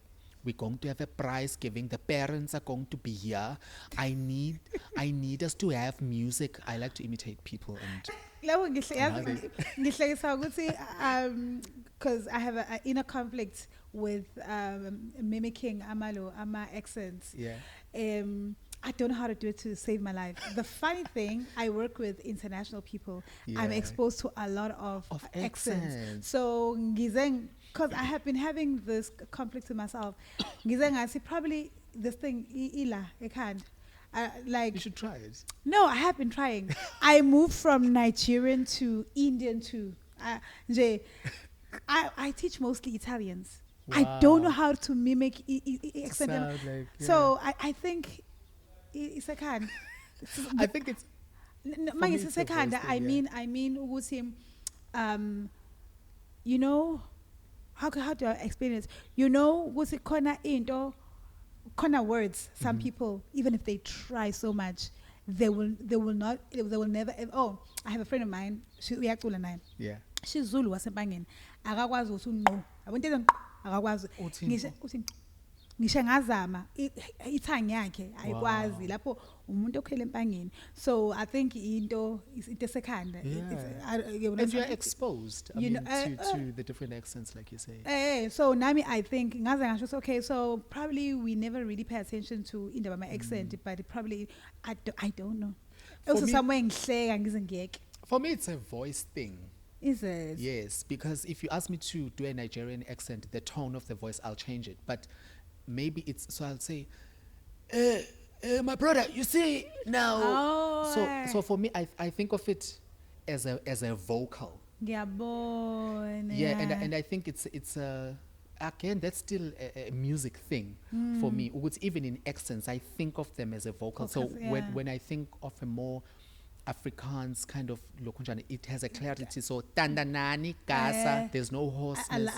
We're going to have a prize giving. The parents are going to be here. I need us to have music. I like to imitate people and Labo how they- ngihlekisa ukuthi because I have an inner conflict with mimicking ama accents. yeah. I don't know how to do it to save my life. The funny thing, I work with international people. I'm Yeah. exposed to a lot of accents. accents. So ngizeng, because I have been having this conflict with myself. Ngizeng, I see probably this thing ila I can't. Like You should try it. no, I have been trying. I moved from Nigerian to Indian to Jay. I teach mostly Italians. I don't know Wow. how to mimic accent. Sound like, So I think it's a can. I think it's Mine me, is it's a a can. voice I thing, mean, ukuthi, you know, how do I explain it? You know, ukuthi khona into, khona words. Some people, even if they try so much, they will never. Oh, I have a friend of mine. She uyacula naye. yeah. She's Zulu wasempangeni. Akakwazi ukuthi unqo. Yabona into akakwazi. Uthini? Ngisho ngazama ithangi yakhe ayikwazi lapho umuntu okhele empangeni. So I think into esekhanda. And you're exposed, I You mean, know, to the different accents, like you say. So Nami, I think ngaze ngasho okay. So probably we never really pay attention to indaba my accent, but it probably I don't know. For Also me- somewhere ngihleka ngize ngiyeke. For me, it's a voice thing. Is it? Yes, because if you ask me to do a Nigerian accent, the tone of the voice, I'll change it. But maybe it's, so I'll say, my brother, you see now. Oh, So for me, I think of it as a vocal. Ngiyabona. Yeah, and I think it's a, again, that's still a music thing for me. Even in accents, I think of them as a vocal. So Vocals, yeah. when I think of a more Afrikaans kind of lokunjani, it has a clarity. So Thandanani Gasa, there's no hoarseness.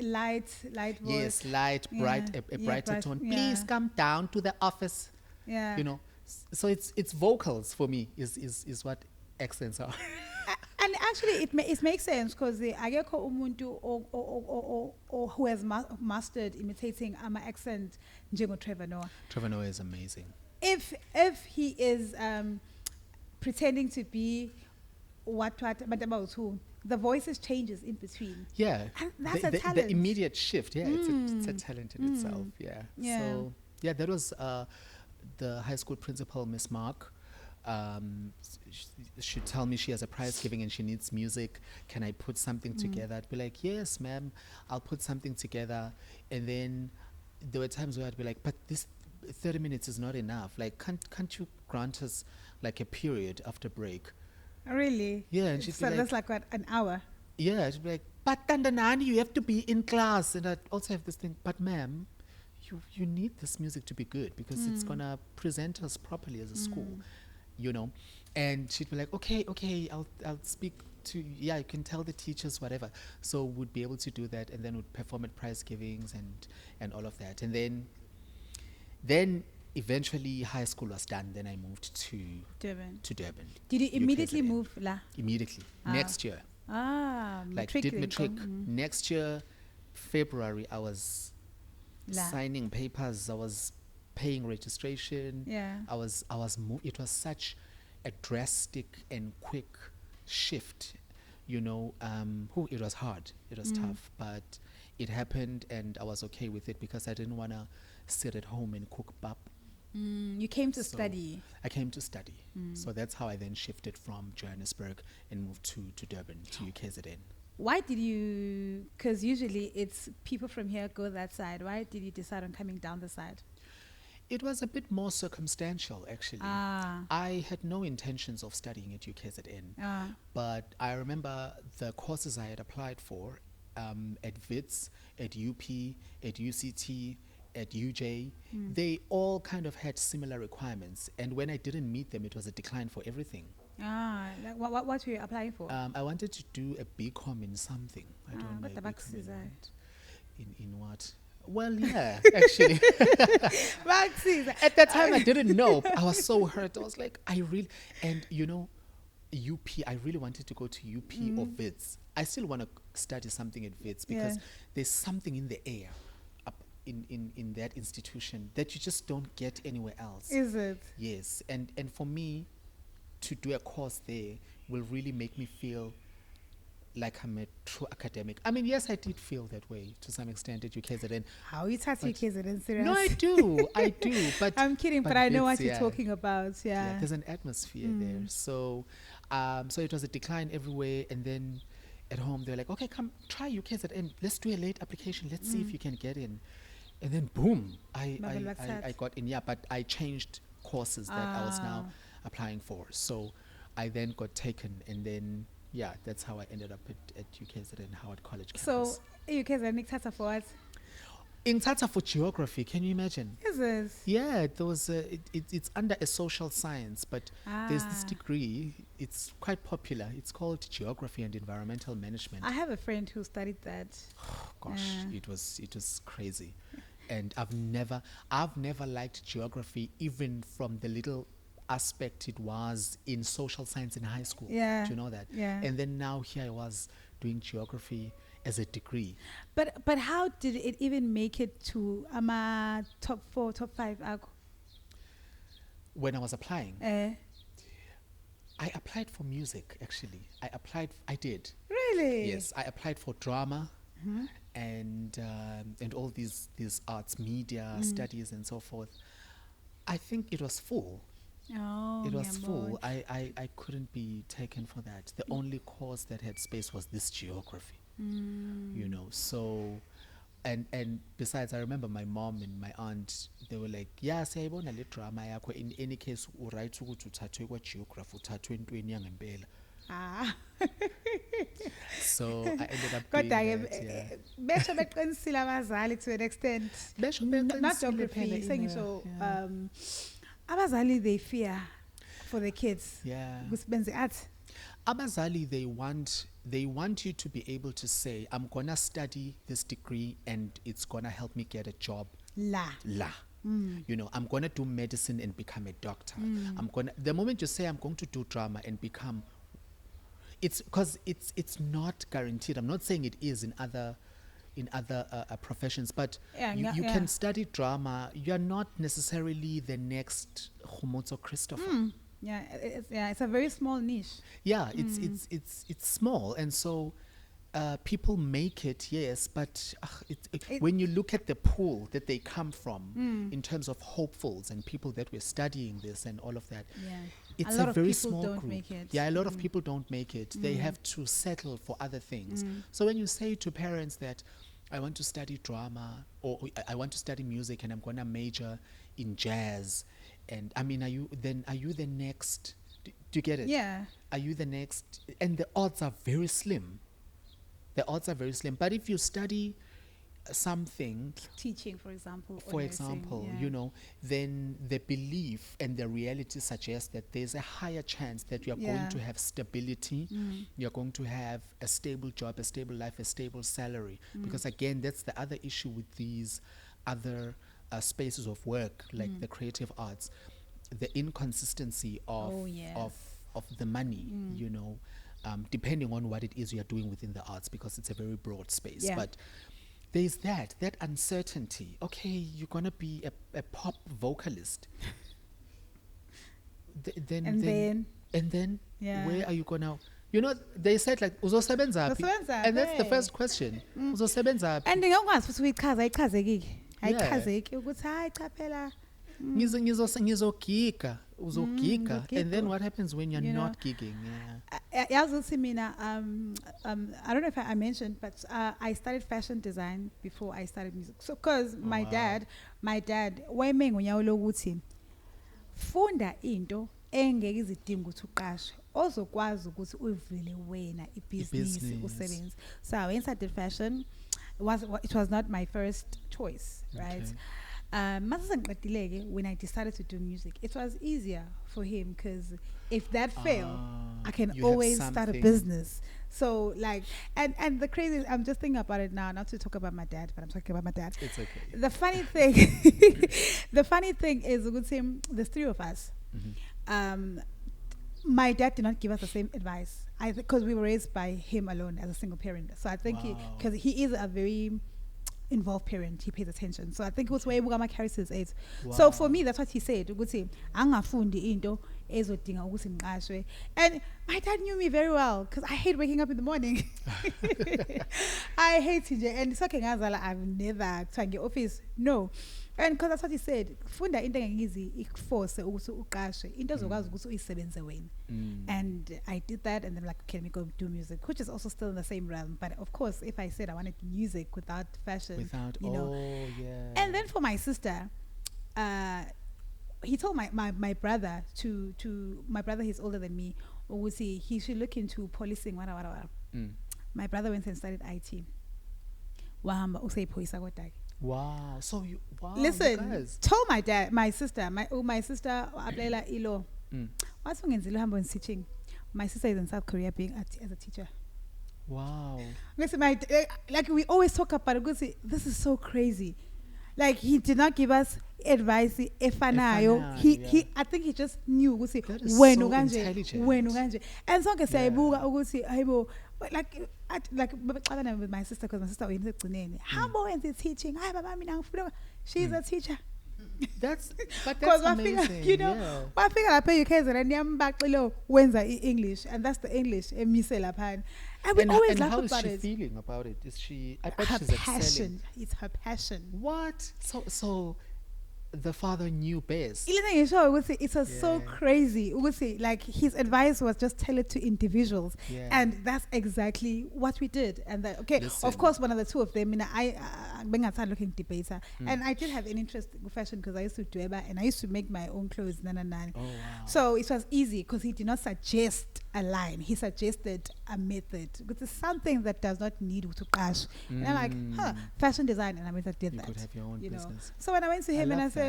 Light voice. Yes, light, bright, Yeah. a Yeah, brighter bright, tone. yeah. Please come down to the office. Yeah. You know, so it's vocals for me is what accents are. And actually, it makes sense because the ageko umuntu or who has mastered imitating ama accent njengo Trevor Noah. Trevor Noah is amazing. If he is pretending to be what but about who, the voices changes in between. Yeah, And that's the, a the talent. immediate shift. Yeah, it's a talent in itself. Yeah. Yeah. So yeah, that was the high school principal, Miss Mark. She tell me she has a prize giving and she needs music. Can I put something together? I'd be like, yes, ma'am, I'll put something together. And then there were times where I'd be like, but this 30 minutes is not enough. Like, can't you grant us like a period after break? Really? Yeah, and she'd be So like, that's like what, an hour. yeah, she'd be like, but Thandanani, you have to be in class. And I'd also have this thing, but ma'am, you need this music to be good because it's gonna present us properly as a school, you know. And she'd be like, okay, I'll speak to, yeah, you can tell the teachers whatever. So we'd be able to do that, and then we'd perform at prize givings and all of that. And then eventually high school was done. Then I moved to Durban. Durban. Did you immediately UKZN. move la? Immediately, Ah. next year. Like did then matric. come, Next year, February, I was La. signing papers. I was paying registration. Yeah. It was such a drastic and quick shift, you know. It was hard. It was tough, but it happened, and I was okay with it because I didn't want to sit at home and cook pap. You came to So study. I came to study. So that's how I then shifted from Johannesburg and moved to Durban, to UKZN. Why did you, because usually it's people from here go that side. Why did you decide on coming down the side? It was a bit more circumstantial, actually. I had no intentions of studying at UKZN, but I remember the courses I had applied for at WITS, at UP, at UCT, at UJ, they all kind of had similar requirements. And when I didn't meet them, it was a decline for everything. Like what were you applying for? I wanted to do a BCom in something. I don't know. what a the box BCom is that? in what? Well, yeah, actually. Maxi. At that time, I didn't know. I was so hurt. I was like, I really, and you know, UP, I really wanted to go to UP or Wits. I still want to study something at Wits because Yeah. there's something in the air up in that institution that you just don't get anywhere else. Is it? Yes, and for me to do a course there will really make me feel like I'm a true academic. I mean, yes, I did feel that way to some extent at UKZN. How you touch your But- kids and serious? No, I do, but I'm kidding, but I know it's- what you're talking about. Yeah. there's an atmosphere there. So, so it was a decline everywhere, and then at home they're like, okay, come try UKZN. Let's do a late application. Let's see if you can get in. And then boom, Babel I got in. Yeah, but I changed courses that I was now applying for. So I then got taken, and then yeah, that's how I ended up at UKZN Howard College campus. So you kids are Tata for what? In Tata for geography, can you imagine? Is it? Yeah, there was it's under a social science, but there's this degree. It's quite popular. It's called Geography and Environmental Management. I have a friend who studied that. Gosh, it was crazy, and I've never liked geography, even from the little aspect it was in social science in high school. Yeah. Do you know that? Yeah. And then now here I was doing geography as a degree. But how did it even make it to top 4, top 5? When I was applying, Eh? I applied for music. Actually, I did. Really? Yes, I applied for drama and all these arts, media studies, and so forth. I think it was full. Oh, It was yeah, full. boy. I couldn't be taken for that. The only course that had space was this geography. You know, so and besides, I remember my mom and my aunt, they were like, yeah, siyayibona le drama yakho. In any case, uright ukuthi uthathwe kwa geography, uthathwe entweni yangempela. Ah. So I ended up doing Kodwa that, yeah. ke besho beqinisile abazali to an extent. Besho Not beqinisile geography, phela saying in so yeah. abazali they fear for the kids. Yeah. Because benze art. Abazali, they want you to be able to say, I'm gonna study this degree and it's gonna help me get a job La. You know, I'm gonna do medicine and become a doctor. The moment you say I'm going to do drama and become, it's because it's not guaranteed. I'm not saying it is in other professions, but Yeah, you yeah. can study drama. You're not necessarily the next Humotso Christopher. Yeah, it's a very small niche. Yeah, it's small, and so people make it, yes, but when you look at the pool that they come from in terms of hopefuls and people that were studying this and all of that, Yeah. it's A lot a of very people small don't group. make it. Yeah, a lot of people don't make it. They have to settle for other things. So when you say to parents that I want to study drama or I want to study music and I'm going to major in jazz, and I mean, are you the next? Do you get it? Yeah. Are you the next? And the odds are very slim. The odds are very slim. But if you study something, Teaching, for example. or for nursing, example, yeah. you know, then the belief and the reality suggests that there's a higher chance that you're Yeah. going to have stability, you're going to have a stable job, a stable life, a stable salary. Because again, that's the other issue with these other spaces of work, like the creative arts, the inconsistency of Oh, yes. of the money, you know, depending on what it is you're doing within the arts, because it's a very broad space. Yeah. But there's that uncertainty. Okay, you're gonna be a pop vocalist. Then Yeah. where are you gonna? You know, they said like uzosebenzaphi, Uzosebenzaphi, and that's the hey. first question. Uzosebenzaphi? And ngiyakwazi futhi uyichazeke. Yeah. Ayichazeki ukuthi hayi cha phela. Ngizogika, uzogiga, and then uzogika. what happens when you're You know, not gigging? Yeah. Yazi ukuthi mina I don't know if I mentioned, but I studied fashion design before I started music. So cuz my wow. dad wayeme ngonyawo lokuthi funda into engeke izidinga ukuthi uqashwe ozokwazi ukuthi uyivule wena ibhizinisi Ibhizinisi. usebenze. So when I started fashion, it was not my first choice, right? Okay. When I decided to do music, it was easier for him because if that failed, I can you have always start a something. business. So like, and the crazy, I'm just thinking about it now, not to talk about my dad, but I'm talking about my dad. It's okay. The funny thing, the funny thing is, with him, there's three of us. My dad did not give us the same advice. Because we were raised by him alone as a single parent. So I think because he is a very involved parent, he pays attention. So I think it was where Mugama carries his age. So for me, that's what he said. Ukuthi angafundi into ezodinga ukuthi ngiqashwe. And my dad knew me very well because I hate waking up in the morning. I hate it. And it's okay, I've never tried to office. No. And because that's what he said, funda into engizi ikforce ukuthi uqashwe into ozokwazi ukuthi uyisebenze wena. And I did that, and then like, okay, let me go do music, which is also still in the same realm. But of course, if I said I wanted music without fashion, you know. And then for my sister, he told my brother my brother, he's older than me, he should look into policing. My brother went and studied IT. Wahamba useyiphoyisa kodwa. Wow. So you listen, told my sister aplayela ilo. What's ungenzile uhamba in teaching? My sister is in South Korea being as a teacher. Wow. Listen, like we always talk about it, this is so crazy. Like he did not give us advice efanayo. He I think he just knew ukuthi wena kanje. And sonke siyayibuka ukuthi hayibo, like babexabana with my sister because my sister uyini egcineni. Hamba wenze teaching. Hayi baba mina ngifuna. She's a teacher. That's amazing. You know, I figure I pay you kids and niyambaxilo wenza English, and that's the English emise lapha. And we always laugh about it. How is she feeling about it? Is she? I bet her she's passion. excelling. It's her passion. What? So the father knew best. It was so crazy. Like his advice was just tell it to individuals, and that's exactly what we did. And of course, one of the two of them. I looking debater, and I did have an interest in fashion because I used to do it, and I used to make my own clothes. Oh, wow. So it was easy because he did not suggest a line. He suggested a method, which is something that does not need to crash. And I'm like, fashion design, and I did you that. Could have your own business. So when I went to him and I said,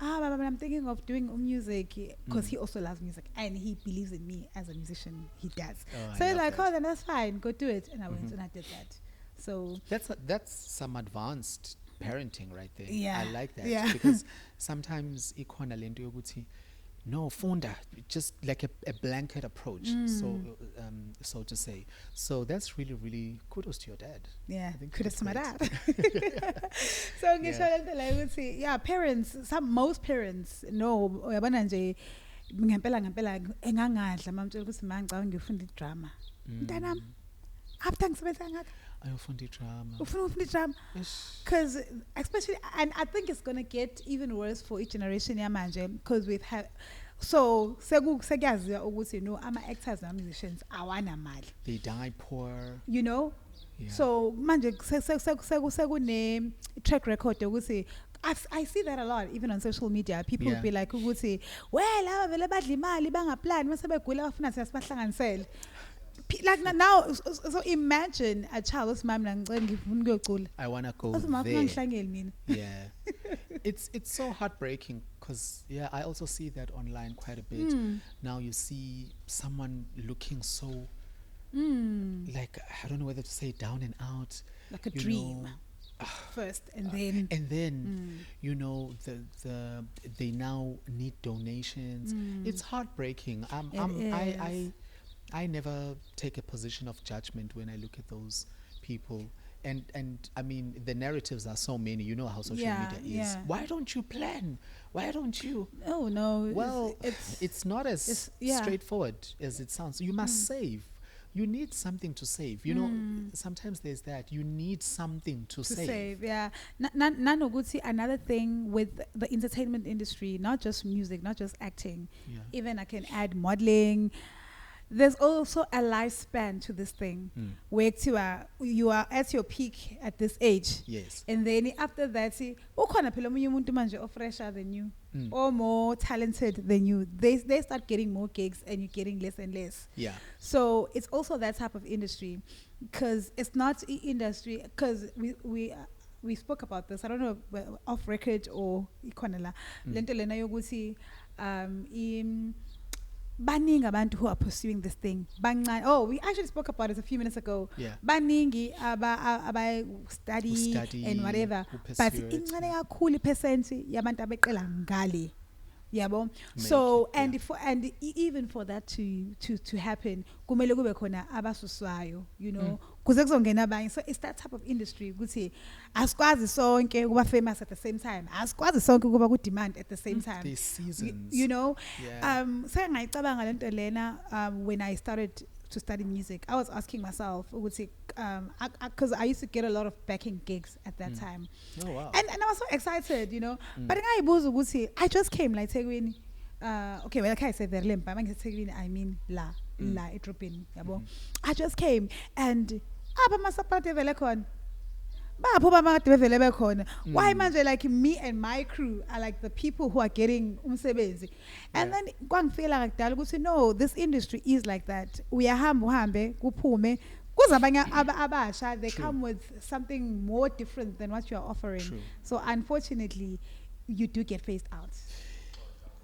I'm thinking of doing music because he also loves music and he believes in me as a musician. He does. So he's like, then that's fine, go do it. And I went and I did that. So that's some advanced parenting right there. Yeah, I like that because sometimes ikona lento yokuthi no funda, just like a blanket approach. So to say. So that's really, really kudos to your dad. Yeah, kudos to my dad. So parents, most parents know uyabona nje ngempela engangadla mamtshela ukuthi mangicabanga ngifunda idrama. Mntanami, after ngisebenza ngakho ayofunda drama. Ufuna drama. Because especially, and I think it's gonna get even worse for each generation yamanje because we've had so sekuyaziwa ukuthi ama actors and musicians awana mali. They die poor. You know? Yeah. So manje sekune track record ukuthi I see that a lot even on social media. People will be like ukuthi well aba vele badla imali bangaplan mase begula bafuna siyasibahlanganisela. Like now, so imagine a child who's mom I wanna go there. Yeah, it's so heartbreaking because I also see that online quite a bit. Now you see someone looking so like I don't know whether to say down and out, like a dream. First and then they now need donations. It's heartbreaking. I never take a position of judgment when I look at those people. And I mean, the narratives are so many. You know how social media is. Yeah. Why don't you plan? Why don't you? Oh, no. Well, it's not as straightforward as it sounds. You must save. You need something to save. You know, sometimes there's that. You need something to save. Yeah. Another thing with the entertainment industry, not just music, not just acting, even I can add modeling. There's also a lifespan to this thing where you are at your peak at this age. Yes. And then after that, or fresher than you or more talented than you. They start getting more gigs and you're getting less and less. Yeah. So it's also that type of industry because it's not industry because we we spoke about this. I don't know off record or ikhona la. Lento lena yokuthi baningi abantu who are pursuing this thing. Oh, we actually spoke about it a few minutes ago. Yeah. Baningi aba study and whatever. But incane kakhulu percent yabantu abeqela ngale. Yabo. So even for that to happen, kumele kube khona abasuswayo, you know. Kuze kuzongena abanye. So it's that type of industry ukuthi asikwazi sonke kuba famous at the same time. Asikwazi sonke kuba ku demand at the same time. There's seasons. You know. Yeah. So ngicabanga lento lena when I started to study music, I was asking myself ukuthi because I used to get a lot of backing gigs at that time. Oh wow. And I was so excited, you know. But ngayibuza ukuthi I just came like Tegwini okay, well I say Verlempa, Tegwini I mean la etropin, yabo. I just came and masapate vele khona. Why manje like me and my crew are like the people who are getting umsebenzi. And then kwangifela ngakudala ukuthi no, this industry is like that. Uyahamba uhambe kuphume kuzabanye abasha, they come with something more different than what you are offering. True. So unfortunately you do get phased out.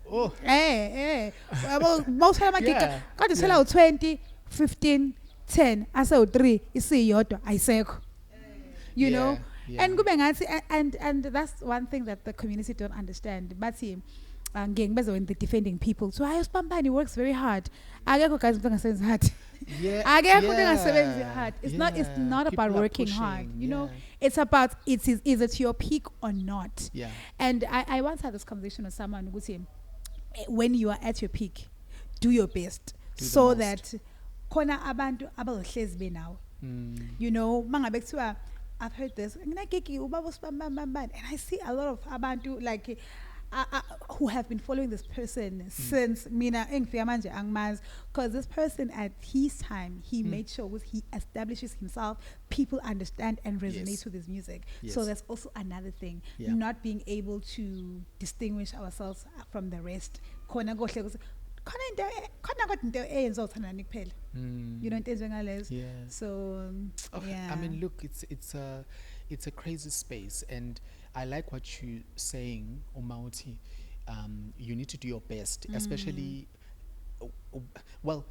Oh. Well, most of my gigs got to sell out 20, 15, 10, I sell 3, isi yodwa ayiseko. You know, and and that's one thing that the community don't understand. But when the defending people, so I Spambani works very hard. Hard. It's not about working hard. You know, it's about is it your peak or not. Yeah. And I once had this conversation with someone who said, when you are at your peak, do your best so that kona abantu abahlezi now. You know, I've heard this, and I see a lot of abantu like who have been following this person since Mina because this person at his time he made sure he establishes himself, people understand and resonate with his music. So that's also another thing, not being able to distinguish ourselves from the rest. You know, so yeah. I mean, look, it's a crazy space, and I like what you're saying, Omauti. You need to do your best, especially. Well,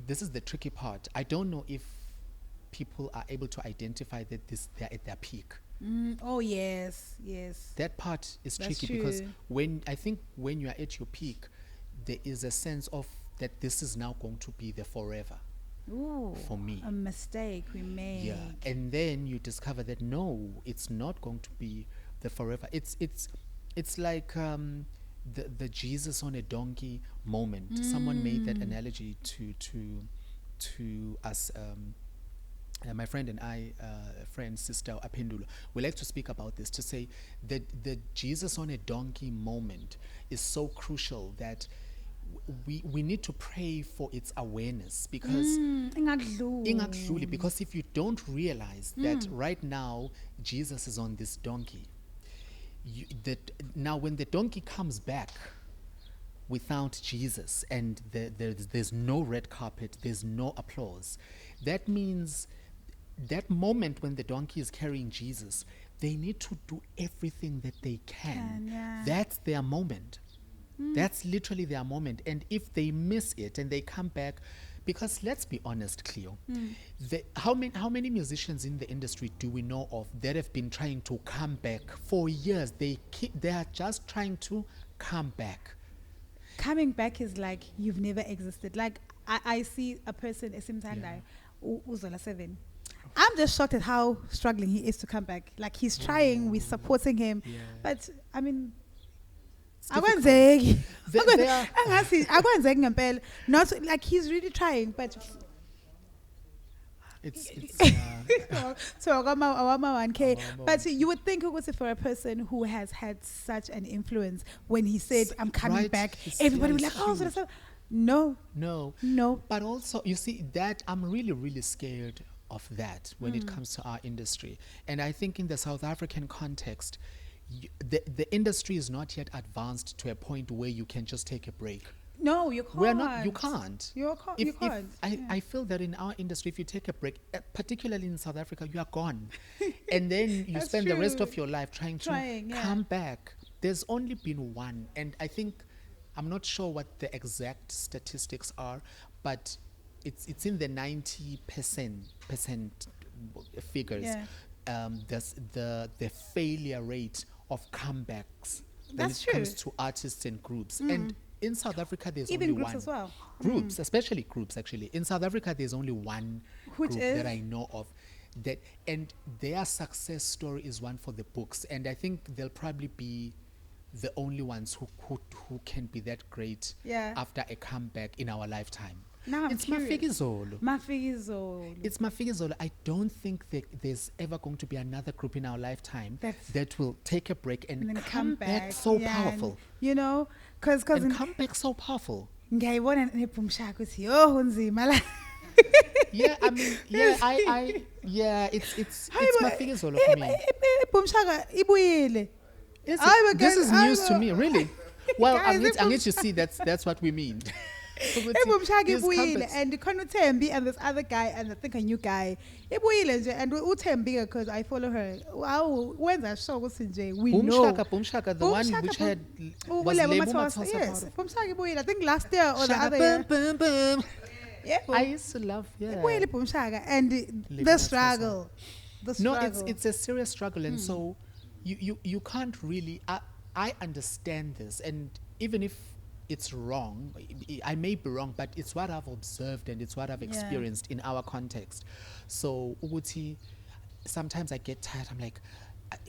this is the tricky part. I don't know if people are able to identify that they're at their peak. Oh yes. That part is That's tricky true. because when you are at your peak, there is a sense of that this is now going to be the forever. Ooh, for me. A mistake we made. Yeah, and then you discover that no, it's not going to be the forever. It's like the Jesus on a donkey moment. Someone made that analogy to us. My friend and I, sister Apendula, we like to speak about this to say that the Jesus on a donkey moment is so crucial that we need to pray for its awareness because because if you don't realize that right now Jesus is on this donkey, now when the donkey comes back without Jesus and there's no red carpet, there's no applause, that means that moment when the donkey is carrying Jesus, they need to do everything that they can. That's their moment. That's literally their moment. And if they miss it and they come back, because let's be honest, Cleo, how many musicians in the industry do we know of that have been trying to come back for years? They are just trying to come back. Coming back is like you've never existed. Like I see a person, Simtandai, Uzola 7. I'm just shocked at how struggling he is to come back. Like he's trying, we're supporting him, but I mean, not like he's really trying, but it's so but you would think it was for a person who has had such an influence when he said I'm coming back, everybody would be like, oh, so no. But also you see that I'm really scared of that when it comes to our industry. And I think in the South African context, the industry is not yet advanced to a point where you can just take a break. No, you can't. We're not. You can't. You can't. I feel that in our industry, if you take a break, particularly in South Africa, you are gone, and then you That's spend the rest true. of your life trying to Yeah. come back. There's only been one, and I think I'm not sure what the exact statistics are, but it's in the 90% figures. Yeah. There's the failure rate of comebacks when That's it comes true. to artists and groups. And in South Africa, there's Even only groups one. as well. Groups, especially groups, actually. In South Africa, there's only one Which group is? that I know of. And their success story is one for the books. And I think they'll probably be the only ones who can be that great Yeah. after a comeback in our lifetime. Now I'm It's curious. Mafikizolo. Mafikizolo. It's Mafikizolo. I don't think that there's ever going to be another group in our lifetime That's- that will take a break and, And then come back so yeah, powerful. You know, because And come back so powerful. ngiyayibona nephumshaka ukuthi oh unzima la. Yeah, I mean, yeah, it's Mafikizolo for me. Iphumshaka ibuyile. Is Hayi it? bo, This guys, is hayi news to bo. me, really. Well, Guys, I need to see that's what we mean. Iphumshaka These ibuyile comebacks- and khona uThembi and this other guy and I think a new guy. Ibuyile nje and uThembi because I follow her. Wow, wenza show ukuthi nje we know. Boom Shaka, the one which had was Ulebo Lebo Mathosa, Mathosa yes. part of- Phumshaka ibuyile. I think last year or the Shaka, other year. boom, boom, boom. Yeah. I used to love, yeah. Ibuyile Phumshaka and Lebo the Mathosa. struggle. The No, struggle. it's a serious struggle, and so you can't really. I understand this, and even if it's wrong, I may be wrong, but it's what I've observed and it's what I've experienced in our context. So Uguti, sometimes I get tired. I'm like,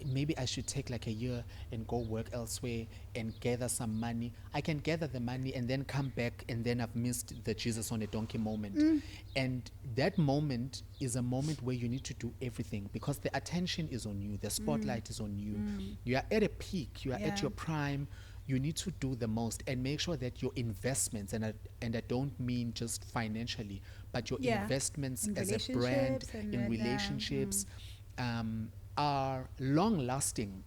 maybe I should take like a year and go work elsewhere and gather some money. I can gather the money and then come back, and then I've missed the Jesus on a donkey moment. And that moment is a moment where you need to do everything because the attention is on you, the spotlight is on you. You are at a peak, you are at Yeah. your prime. You need to do the most and make sure that your investments, and I don't mean just financially, but your Yeah. investments In as a brand, relationships and in like that. relationships, are long lasting.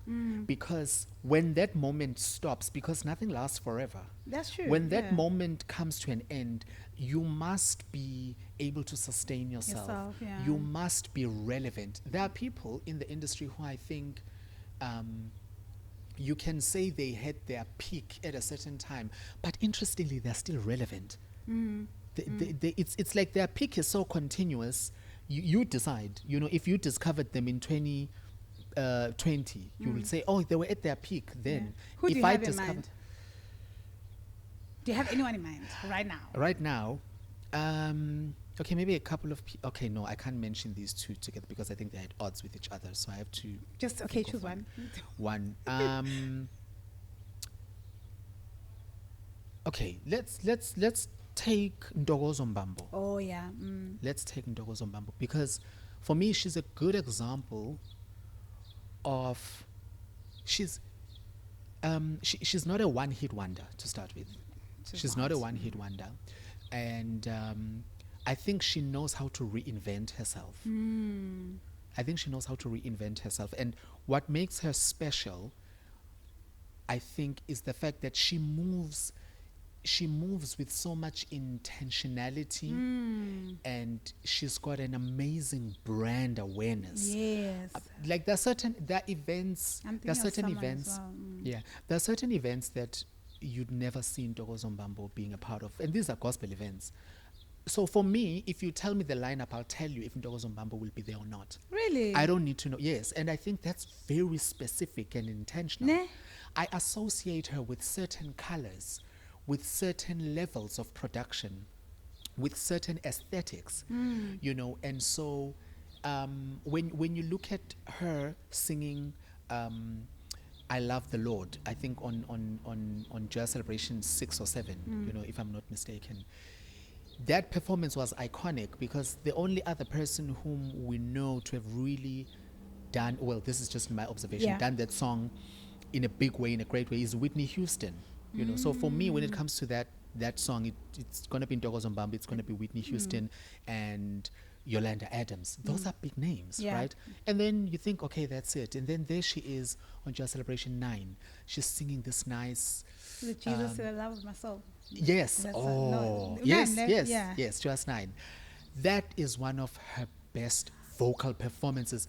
Because when that moment stops, because nothing lasts forever. That's true. When that yeah. moment comes to an end, you must be able to sustain yourself. Yeah. You must be relevant. There are people in the industry who I think you can say they had their peak at a certain time, but interestingly, they're still relevant. It's like their peak is so continuous. You decide, if you discovered them in 2020, you will say, oh, they were at their peak then. Who do If you I have in discovered mind? Do you have anyone in mind right now? right now, okay, maybe a couple of okay, no, I can't mention these two together because I think they're at odds with each other, so I have to Just okay, think of choose one. one. Okay, let's take Ndogozo Mbambo. Oh yeah. Let's take Ndogozo Mbambo because for me she's a good example of she's not a one-hit wonder to start with. She's not a one-hit wonder, and I think she knows how to reinvent herself. I think she knows how to reinvent herself, and what makes her special, I think, is the fact that she moves with so much intentionality, and she's got an amazing brand awareness. Yes. Like there are events, I'm there are thinking of certain someone as events, well. yeah, there are certain events that you'd never see Ndogozo Mbambo being a part of, and these are gospel events. So for me, if you tell me the lineup, I'll tell you if Ndogozo Mbambo will be there or not. Really? I don't need to know. Yes, and I think that's very specific and intentional. Ne? I associate her with certain colors, with certain levels of production, with certain aesthetics, and so when you look at her singing I Love the Lord, I think on Joyous Celebration 6 or 7, if I'm not mistaken, that performance was iconic because the only other person whom we know to have really done, well, this is just my observation, done that song in a big way, in a great way, is Whitney Houston. So for me, when it comes to that song, it's going to be Ndogozo Mbambo, it's going to be Whitney Houston, and Yolanda Adams. Those are big names, Yeah. right? And then you think, okay, that's it. And then there she is on Joyous Celebration 9. She's singing this nice... The Jesus to the love of my soul. Yes. That's Oh, no, yes, man, yes, yeah. yes, Joyous 9. That is one of her best vocal performances.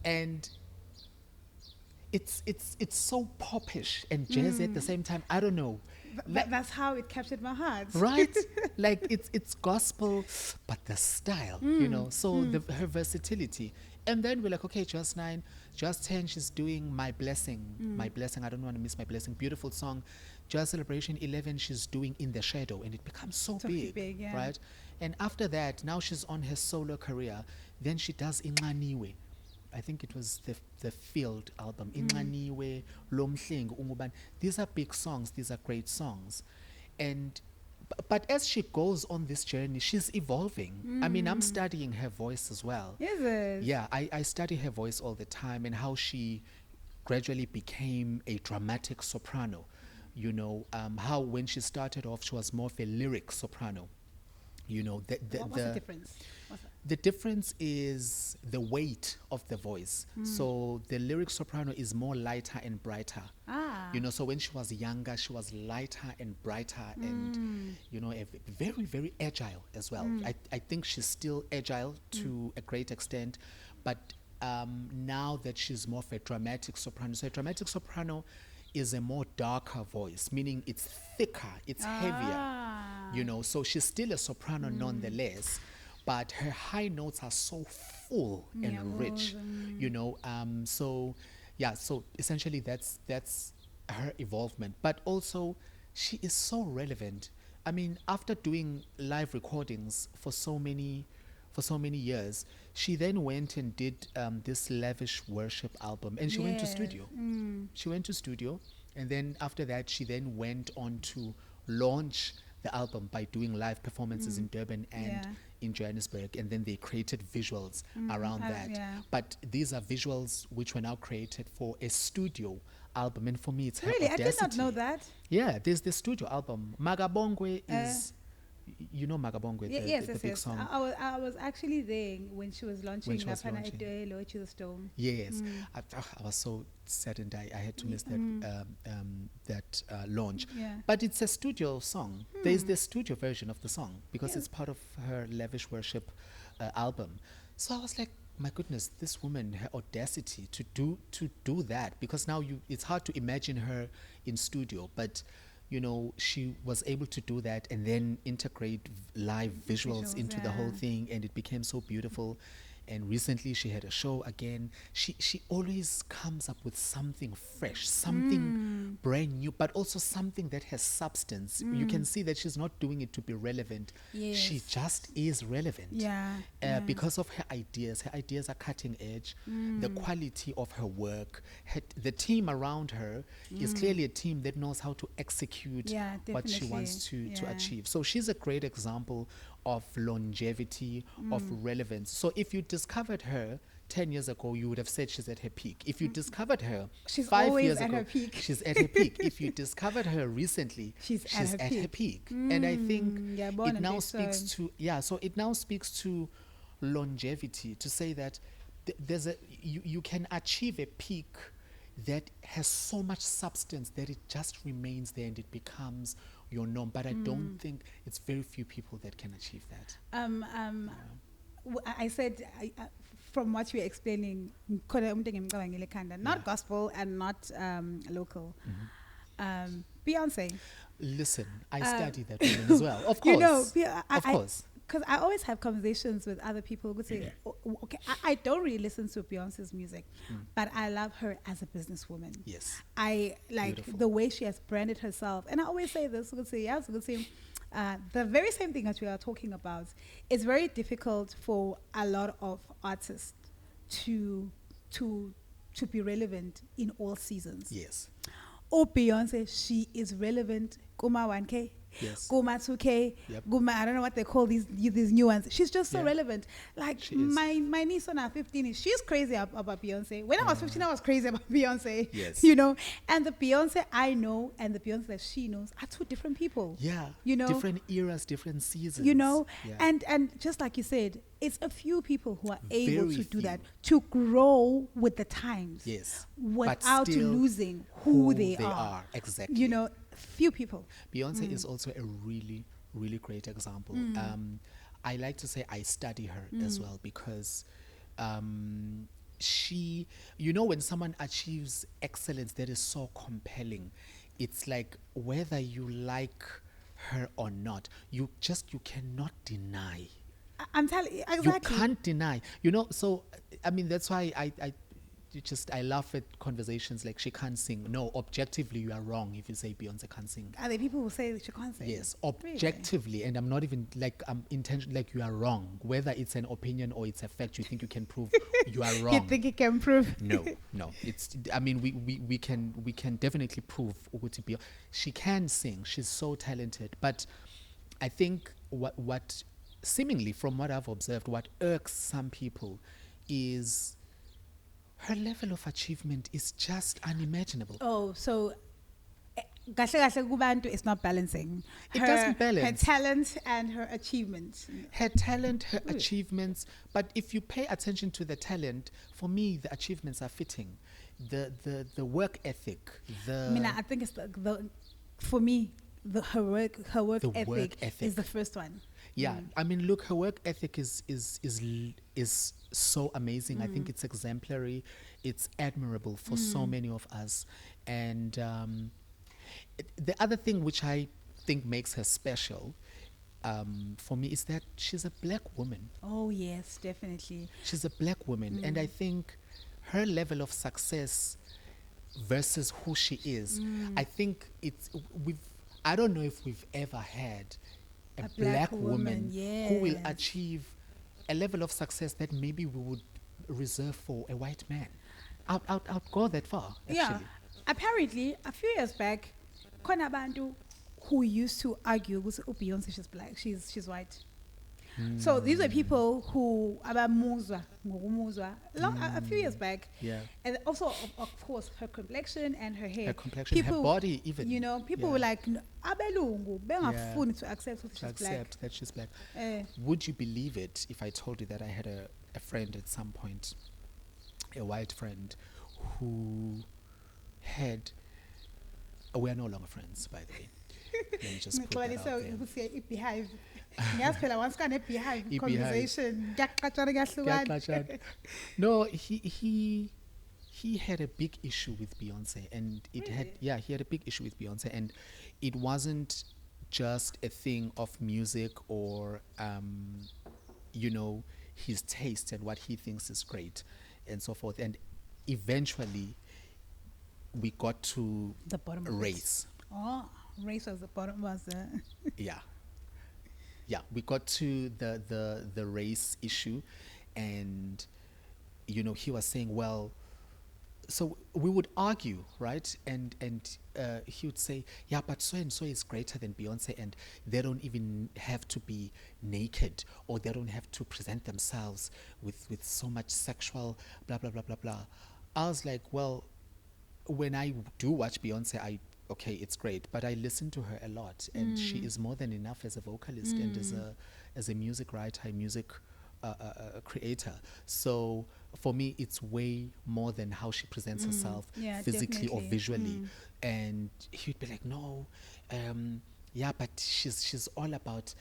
And it's so popish and jazzy at the same time. I don't know. That's how it captured my heart. Right? Like it's gospel, but the style, you know. So her versatility. And then we're like, okay, Just 9, Just 10, she's doing My Blessing. My Blessing, I don't want to miss My Blessing. Beautiful song. Just Celebration 11, she's doing In the Shadow, and it becomes so big, yeah. right? And after that, now she's on her solo career. Then she does Inxaniwe. I think it was the Field album. Inxaniwe, Lomhleng, Ungubani. These are big songs. These are great songs. And but as she goes on this journey, she's evolving. I mean, I'm studying her voice as well. Is it? Yeah, I study her voice all the time and how she gradually became a dramatic soprano. You know, how when she started off, she was more of a lyric soprano. You know, What's the difference? the difference is the weight of the voice. So the lyric soprano is more lighter and brighter. You know, so when she was younger, she was lighter and brighter and, you know, very, very agile as well. I think she's still agile to a great extent, but now that she's more of a dramatic soprano. So a dramatic soprano is a more darker voice, meaning it's thicker, it's heavier, you know. So she's still a soprano nonetheless, but her high notes are so full and rich, you know. So yeah, so essentially that's her evolvement. But also she is so relevant. I mean, after doing live recordings for so many years, she then went and did this lavish worship album, and she went to studio. She went to studio, and then after that, she then went on to launch the album by doing live performances in Durban and in Johannesburg, and then they created visuals around that. But these are visuals which were now created for a studio album, and for me, it's her Really, audacity. I did not know that. Yeah, there's the studio album. Magabongwe is... You know Magabongwe, the big song. I was actually there when she was launching When she was Lapana launching. Etoelo, which is a stone. Yes, I was so saddened I had to miss that launch. Yeah. But it's a studio song. There's the studio version of the song because it's part of her lavish worship album. So I was like, my goodness, this woman, her audacity to do that, because now it's hard to imagine her in studio, but you know, she was able to do that and then integrate live visuals into the whole thing, and it became so beautiful. And recently she had a show again. She always comes up with something fresh, something brand new, but also something that has substance. You can see that she's not doing it to be relevant. Yes. She just is relevant. Yeah. Because of her ideas. Her ideas are cutting edge. The quality of her work. The team around her is clearly a team that knows how to execute what she wants to achieve. So she's a great example of longevity, of relevance. So if you discovered her 10 years ago, you would have said she's at her peak. If you discovered her She's 5 always years at ago, her peak. she's at her peak. If you discovered her recently, she's at her peak. And I think it now speaks to, so it now speaks to longevity, to say that you can achieve a peak that has so much substance that it just remains there and it becomes your norm. But I don't think it's very few people that can achieve that. I said, from what you were explaining, not gospel and not local. Beyonce. Listen, I study that woman as well. Of course. You know, of course. Because I always have conversations with other people who say, okay, I don't really listen to Beyonce's music, but I love her as a businesswoman. Yes. I like Beautiful. the way she has branded herself. And I always say this, the very same thing that we are talking about. It's very difficult for a lot of artists to be relevant in all seasons. Yes. Oh, Beyonce, she is relevant. Kuma 1K, Yes. Guma 2K, Yep. Guma, I don't know what they call these new ones. She's just so Yeah. relevant. Like She is. my niece on her 15 she's crazy about Beyonce. When I was 15, I was crazy about Beyonce. Yes. You know, and the Beyonce I know and the Beyonce that she knows are two different people. Yeah. You know, different eras, different seasons. you know, Yeah. and just like you said, it's a few people who are able Very to do that, few. to grow with the times. Yes. Without still losing who they are. Exactly. You know, few people. Beyonce is also a really, really great example. I like to say I study her as well because she, when someone achieves excellence that is so compelling, it's like whether you like her or not, you cannot deny. I'm telling you, exactly. You can't deny. So, I mean, that's why I laugh at conversations like she can't sing. No, objectively, you are wrong if you say Beyonce can't sing. Are there people who say that she can't sing? Yes, objectively, and I'm not even intentionally, like, you are wrong. Whether it's an opinion or it's a fact, you think you can prove, you are wrong. You think you can prove? No. It's. I mean, we can definitely prove Uguti she can sing. She's so talented. But I think what seemingly, from what I've observed, what irks some people is her level of achievement is just unimaginable. Oh, so kahle kubantu it's not balancing. It doesn't balance. Her talent and her achievements. Her talent, her achievements, but if you pay attention to the talent, for me, the achievements are fitting. The work ethic, I think it's for me, her work ethic is the first one. Yeah, I mean, look, her work ethic is so amazing. I think it's exemplary. It's admirable for so many of us. And the other thing which I think makes her special for me is that she's a black woman. Oh, yes, definitely. She's a black woman. And I think her level of success versus who she is, I think I don't know if we've ever had a black woman who will achieve a level of success that maybe we would reserve for a white man. I'd go that far, actually. Yeah. Apparently, a few years back, khona abantu who used to argue with Beyonce, she's black, she's white. So these are people who abamuzwa ngokumuzwa a few years back. Yeah. And also of course her complexion and her hair. Her complexion, her body even. People were like abelungu bengafuni to accept that she's black. Would you believe it if I told you that I had a friend at some point, a white friend, who had we are no longer friends, by the way. Let me just put that out there. Conversation. No, he had a big issue with Beyonce, and he had a big issue with Beyonce, and it wasn't just a thing of music or his taste and what he thinks is great and so forth. And eventually we got to the bottom of race. Oh, race was the bottom, Yeah, we got to the race issue, and he was saying, well, so we would argue, right? And he would say, yeah, but so and so is greater than Beyonce, and they don't even have to be naked, or they don't have to present themselves with so much sexual blah blah blah blah blah. I was like, well, when I do watch Beyonce, okay, it's great, but I listen to her a lot, and she is more than enough as a vocalist and as a music writer, music creator. So for me, it's way more than how she presents herself physically or visually. And he'd be like, no, but she's all about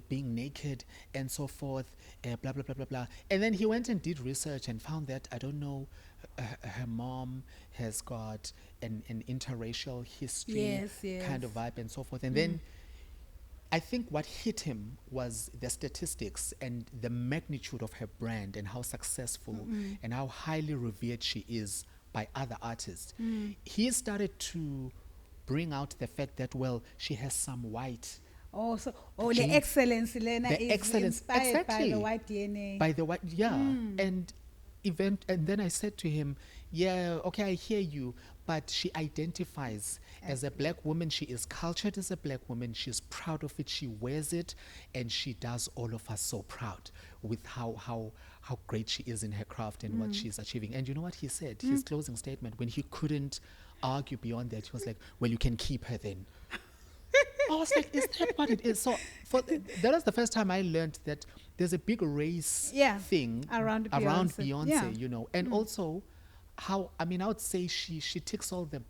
being naked and so forth, blah blah blah blah blah. And then he went and did research and found that, I don't know, her mom has got an interracial history kind of vibe and so forth. And then I think what hit him was the statistics and the magnitude of her brand and how successful and how highly revered she is by other artists. He started to bring out the fact that, well, she has some white. The excellence, Lena, is inspired by the white DNA. By the white, And then I said to him, yeah, okay, I hear you, but she identifies as a black woman. She is cultured as a black woman. She's proud of it. She wears it, and she does all of us so proud with how great she is in her craft and what she's achieving. And you know what he said? His closing statement, when he couldn't argue beyond that, he was like, "Well, you can keep her then." I was like, is that what it is? So that was the first time I learned that there's a big race thing around Beyonce, you know. And also how, I mean, I would say she ticks all the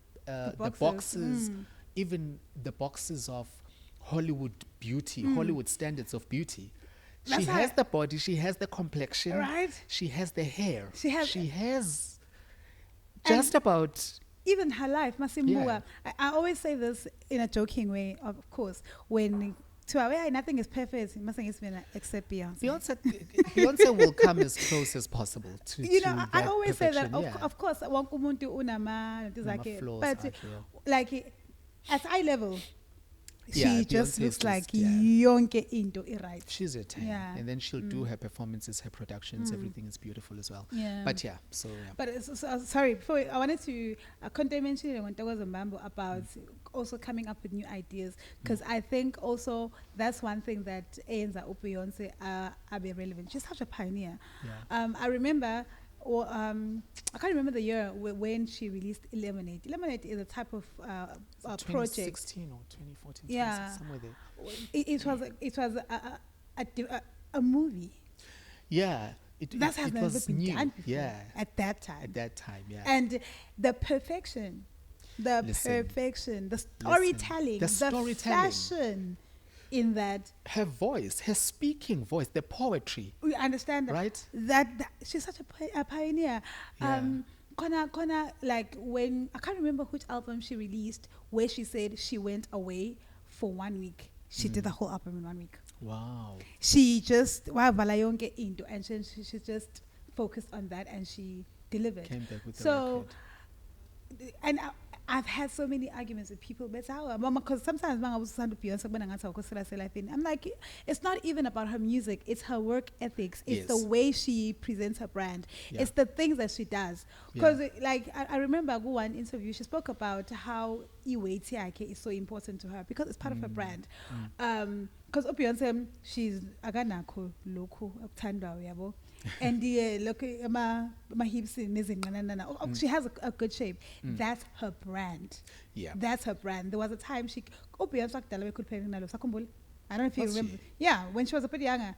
boxes, even the boxes of Hollywood beauty, Hollywood standards of beauty. She has the body, she has the complexion, right? She has the hair. She has just about... Even her life, Masimua. I always say this in a joking way, of course, when to our way, nothing is perfect, except Beyonce. Beyonce will come as close as possible to I always say that, yeah. of course, Flaws, but like at eye level, she Beyonce just looks like yeah. yonke into it, right? She's a 10. Yeah. And then she'll do her performances, her productions, everything is beautiful as well. Yeah. But yeah, so yeah. But sorry, before I wanted to mention when there was a mambo about also coming up with new ideas, because I think also that's one thing that Enza or Beyonce are very relevant. She's such a pioneer. Yeah. I remember, I can't remember the year when she released Lemonade. Lemonade is a type of project. 2016 or 2014, yeah, somewhere there. It was a movie. Yeah, it was been new. Done before, yeah, at that time. Yeah. And the perfection, the storytelling, the fashion in that. Her voice, her speaking voice, the poetry. We understand that. Right? That she's such a pioneer. Yeah. Kona, like when, I can't remember which album she released, where she said she went away for 1 week. She did the whole album in 1 week. Wow. She just, into, and she just focused on that and she delivered. Came back with the record. And I've had so many arguments with people, because sometimes I'm like, it's not even about her music, it's her work ethics, it's the way she presents her brand, it's the things that she does. Because like I remember one interview, she spoke about how Iwe is so important to her because it's part of her brand. Because Beyonce, she's aganako loku ukuthandwa yabo. And look, my hips she has a good shape. That's her brand. Yeah, that's her brand. There was a time I don't know if you remember. Yeah, when she was a bit younger,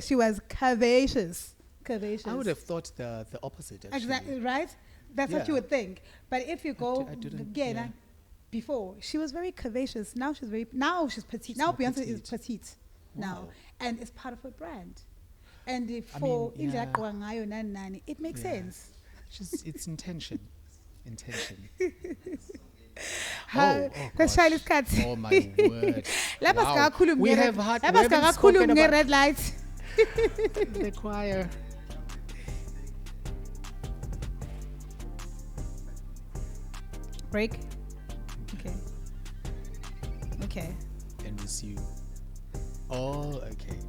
she was curvaceous. I would have thought the opposite. Actually. Exactly right. That's what you would think. But if you go again, before she was very curvaceous. Now she's petite. Now Beyonce is petite. Now, and it's part of her brand. And it makes sense. It's intention. Oh my word. Wow. We have spoken about red lights. The choir. Break. Okay. And resume. Oh, okay.